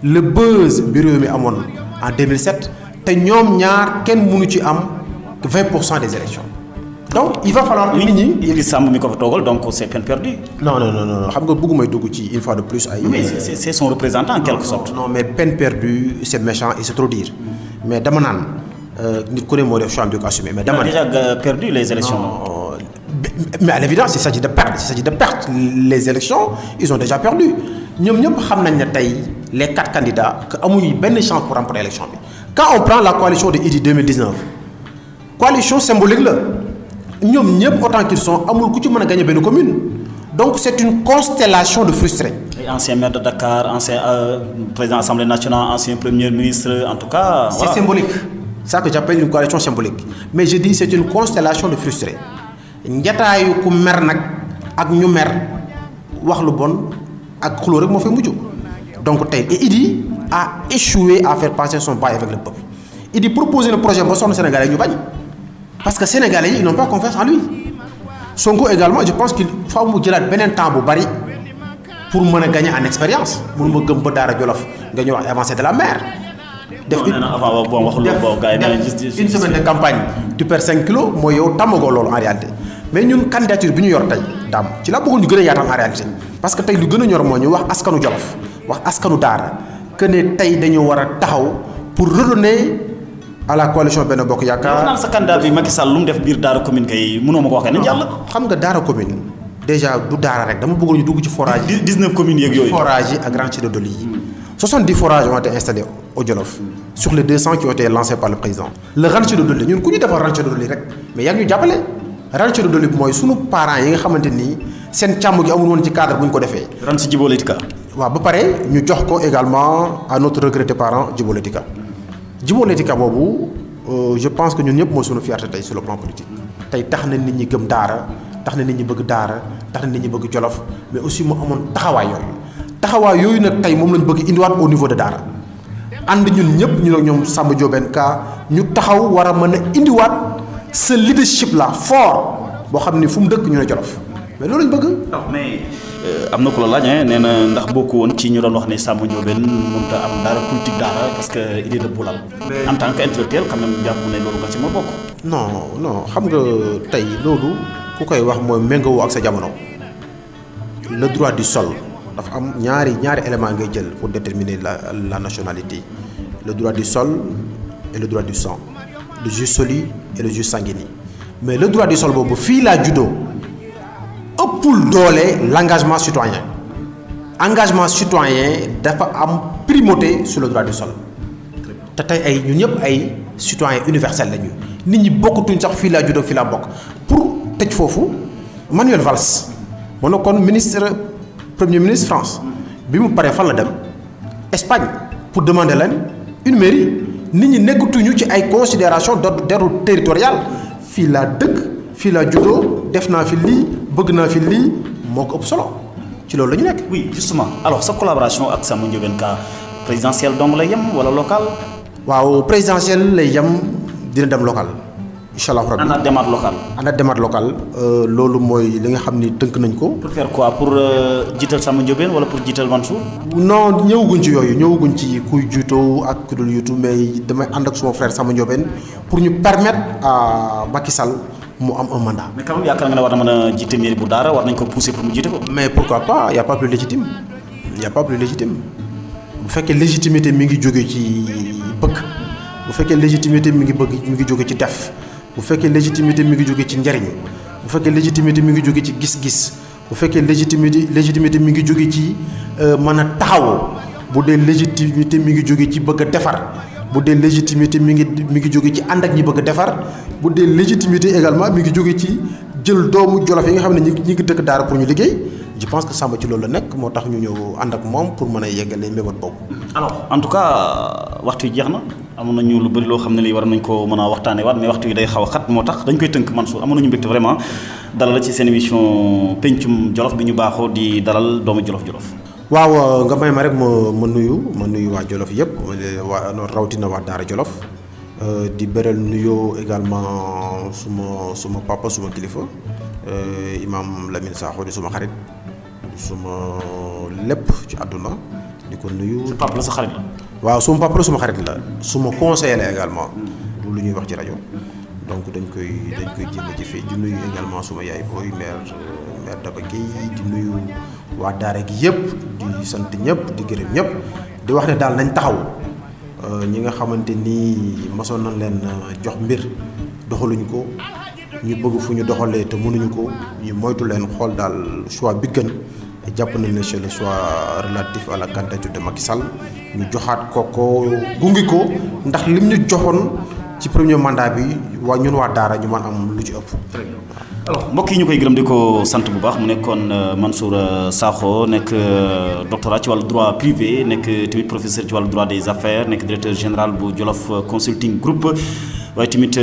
Speaker 2: le buzz bi réew mi amoon en 2007 te ñoom ñaar kenn mënu ci am 20% des élections donc il va falloir que nit ñi.
Speaker 1: Idriss Samb mi ko fa toogal donc c'est peine perdue.
Speaker 2: non xam nga bëggumay dugg ci une fois de plus ay.
Speaker 1: mais c'est son représentant en quelque sorte.
Speaker 2: non mais peine perdue c'est méchant et c'est trop dire mais dama naan nit ku ne moo def choix di ko assumer mais dama.
Speaker 1: déjà perdu les élections.
Speaker 2: mais à l'évidence il s'agit de perdre les élections ils ont déjà perdu ñoom ñëpp xam nañ ne tey les 4 candidats que amuñu benn chance pour remporter élection bi quand on prend la coalition de Idy 2019 coalition symbolique la ñoom ñëpp autant qu'ils sont amul ku ci mën a gagner benn commune donc c'est une constellation de frustrés.
Speaker 1: Et ancien maire de Dakar ancien président de l'Assemblée nationale ancien premier ministre en tout cas.
Speaker 2: c'est symbolique c'est ça que j'appelle une coalition symbolique mais je dis c'est une constellation de frustrés. njataayu ku mer nag ak ñu mer wax lu bon ak xuloo rek moo fay mujj donc tey et Idy a échoué à faire passer son bail avec le peuple Idy proposé le projet ba sonn Sénégalais ñu bañ parce que Sénégalais yi ils n'ont pas confiance en lui Sonko également je pense qu'il faut mu jëlaat beneen temps bu bari pour mën a gagner en expérience mun ma gëm ba Daara Jolof nga ñëw wax avancée de la mer. def une semaine de campagne tu perds 5 kilos mooy yow tàmmagoo loolu en réalité mais ñun candidature bi ñu yor tey daam ci la bëggoon ñu gën a yaatal en réalité parce que tey lu gën a ñor moo ñu wax askanu Jolof wax askanu Daara que ne tey dañu war a taxaw pour redonner à la coalition Benno Bokk Yaakaar.
Speaker 1: naan sa candidat bi Macky Sall lu mu def biir Daara commune kay mënoo ma ko waxee ne jàll.
Speaker 2: xam nga Daara commune déjà du Daara rek dama bëggoon ñu dugg ci forage yi.
Speaker 1: 19 communes yeeg yooyu.
Speaker 2: forage yi ak ranchers de Doli yi. 70 forages ont été installés au Djolof sur les 200 qui ont été lancés par le président. le rancher de Doli ñun ku ñu defar rancher de Doli rek mais yaa ngi ñu jàppale. rancher de Doli bi mooy sunu parents yi nga xamante ni seen càmm gi amul woon ci cadre bu ñu ko defee.
Speaker 1: ranch Djibo Letika.
Speaker 2: waaw ba pare ñu jox ko également à notre regretté parent Djibo Letika. Djibo Letika boobu je pense que ñun ñëpp mooy sunu fierté tey sur le plan politique. tey tax na nit ñi gëm Daara tax na nit ñi bëgg Daara tax na nit ñi bëgg Jolof mais aussi mu amoon taxawaay yooyu nag tey moom lañ bëgg indiwaat au niveau de Daara ànd ñun ñëpp ñu ne ñoom Samba Diobène Ka ñu taxaw war a mën a indiwaat ce leadership là fort boo xam ni fu mu dëkk ñu ne Jolof mais loolu lañ bëgg.
Speaker 1: mais am na ku la laaj nee na ndax bokku woon ci ñu doon wax ne Samba Diobène mënut a am dara politique Daara parce que il est de Boulal. en tant que intellectuel quand même jàpp ne loolu nga ci ma bokk.
Speaker 2: non xam nga tey loolu ku koy wax mooy méngawoo ak sa jamono le droit du sol. dafa am ñaari élément ngay jël pour déterminer la nationalité le droit du sol et le droit du sang le jus soli et le jus sanguinis mais le droit du sol boobu fii laa juddoo ëppul doole l'engagement citoyen dafa am primauté sur le droit du sol te tey ñun ñëpp ay citoyens universels lañu nit ñi bokkatuñ sax fii laa juddoo fii laa bokk pour tëj foofu Manuel Valls moo nekkoon Premier ministre France bi mu paree fan la dem Espagne pour demander leen une mairie nit ñi nekkatuñu ci ay considération d'ordre territorial fii laa dëkk fii laa juddoo def naa fi lii bëgg naa fi lii moo ko ëpp solo ci loolu la ñu nekk.
Speaker 1: oui justement alors sa collaboration ak Samba Diobène Ka présidentielle dong lay yem wala local.
Speaker 2: waaw présidentielle lay yem dina dem local. incha allah rabbi ana démarche locale. loolu mooy li nga xam ni tënk nañ ko.
Speaker 1: pour faire quoi pour jiital Samba Diobène wala pour jiital Mansour.
Speaker 2: non ñëwaguñ ci yooyu ñëwaguñ ci kuy juutoo ak ku dul yuutu mais damay ànd ak suma frère Samba Diobène pour ñu permettre à Macky Sall mu am un mandat.
Speaker 1: mais quand même yaakaar nga ne war na mën a jiite mairie bu Daara war nañ ko pousser pour mu jiite ko.
Speaker 2: mais pourquoi pas y a pas plus légitime bu fekkee légitimité mi ngi jóge ci bëgg bu fekkee légitimité mi ngi jóge ci def. bu fekkee légitimité mi ngi jóge ci njariñ bu fekkee légitimité mi ngi jóge ci gis-gis bu fekkee légitimité mi ngi jóge ci mën a taxawoo bu dee légitimité mi ngi jóge ci bëgg a defar bu dee légitimité mi ngi jóge ci ànd ak ñi bëgg a defar bu dee légitimité également mi ngi jóge ci jël doomu Jolof yi nga xam ne ñi ngi dëkk Daara pour ñu liggéey je pense que Samba ci loolu la nekk moo tax ñu ñëw ànd ak moom pour mën a yeggale mbébét boobu.
Speaker 1: alors en tout cas waxtu yi jeex na amoon nañu lu bëri loo xam ne lii war nañ ko mën a waxtaanee waat mais waxtu yi day xaw a xat moo tax dañ koy tënk Mansour amoon nañu mbégte vraiment dalal ci seen émission pencum Jolof bi ñu baaxoo di dalal doomu Jolof.
Speaker 2: waaw nga may ma rek ma nuyu waa Jolof yëpp waa rawatina waa Daara Jolof di beral nuyoo également suma papa suma kilifa imam Lamine Sakho di suma xarit suma lépp ci àdduna di ko nuyu.
Speaker 1: sa papa la sa xarit la.
Speaker 2: waaw suma papa la suma xarit la suma conseiller la également lu ñuy wax ci rajo donc dañ koy jéem a jëfee di nuyu également suma yaay booy mère Daba Guèye di nuyu waa Daara gi yëpp di sant ñëpp di gërëm ñëpp di wax ne daal nañ taxaw ñi nga xamante ni masoon nañ leen jox mbir doxaluñu ko ñu bëgg fu ñu doxalee te mënuñu ko ñu moytu leen xool daal choix bi gën jàpp nañ ne c'est le choix relatif à la candidature de Macky Sall ñu joxaat ko gungi ko ndax lim ñu joxoon ci premier mandat bi ñun waa Daara ñu mën am lu ci ëpp.
Speaker 1: alors mbokk yi ñu koy gërëm di ko sant bu baax mu nekkoon Mansour Sakho nekk doctorat ci wàllu droit privé nekk tamit professeur ci wàllu droit des affaires nekk directeur général bu Jolof Consulting Group waaye tamit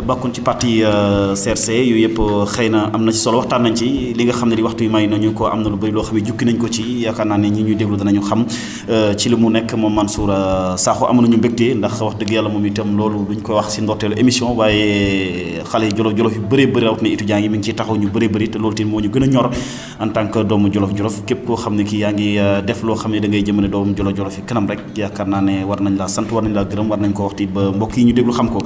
Speaker 1: bokkoon ci parti CRC yooyu yëpp xëy na am na ci solo waxtaan nañ ci li nga xam ne di waxtu yi may nañu ko am na lu bëri loo xam ne jukki nañ ko ci yaakaar naa ne ñi ñuy déglu danañu xam ci li mu nekk moom Mansour Sakho amoon nañu mbégte ndax wax dëgg yàlla moom itam loolu duñ koy wax si ndorteelu émission waaye xale yi jolof yu bëree bëri rawat ne étudiants yi mi ngi ciy taxaw ñu bëree bëri te loolu tamit moo ñu gën a ñor en tant que doomu jolof képp koo xam ne kii yaa ngi def loo xam ne da ngay jëmale doomu jolof yi kanam rek yaakaar naa ne war nañ laa sant war nañ laa gërëm war nañ ko waxti ba mbokk yi ñu déglu xam ko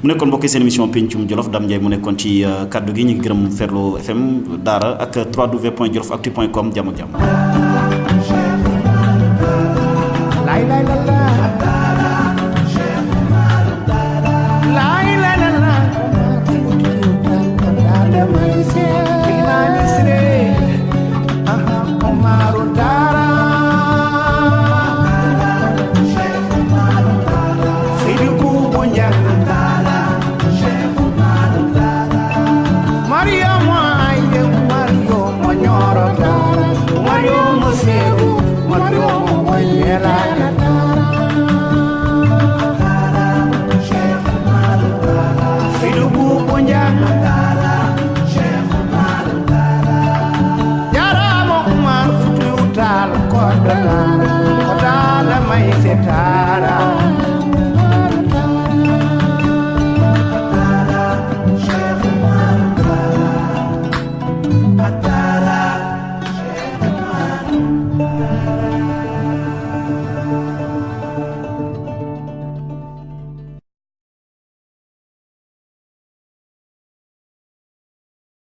Speaker 1: mu nekkoon mbokk seen émission pencum Jolof Dame Ndiaye mu nekkoon ci kaddu gi ñu ngi gërëm Ferlo FM Daara ak www.jolofactu.com jàmm ak jàmm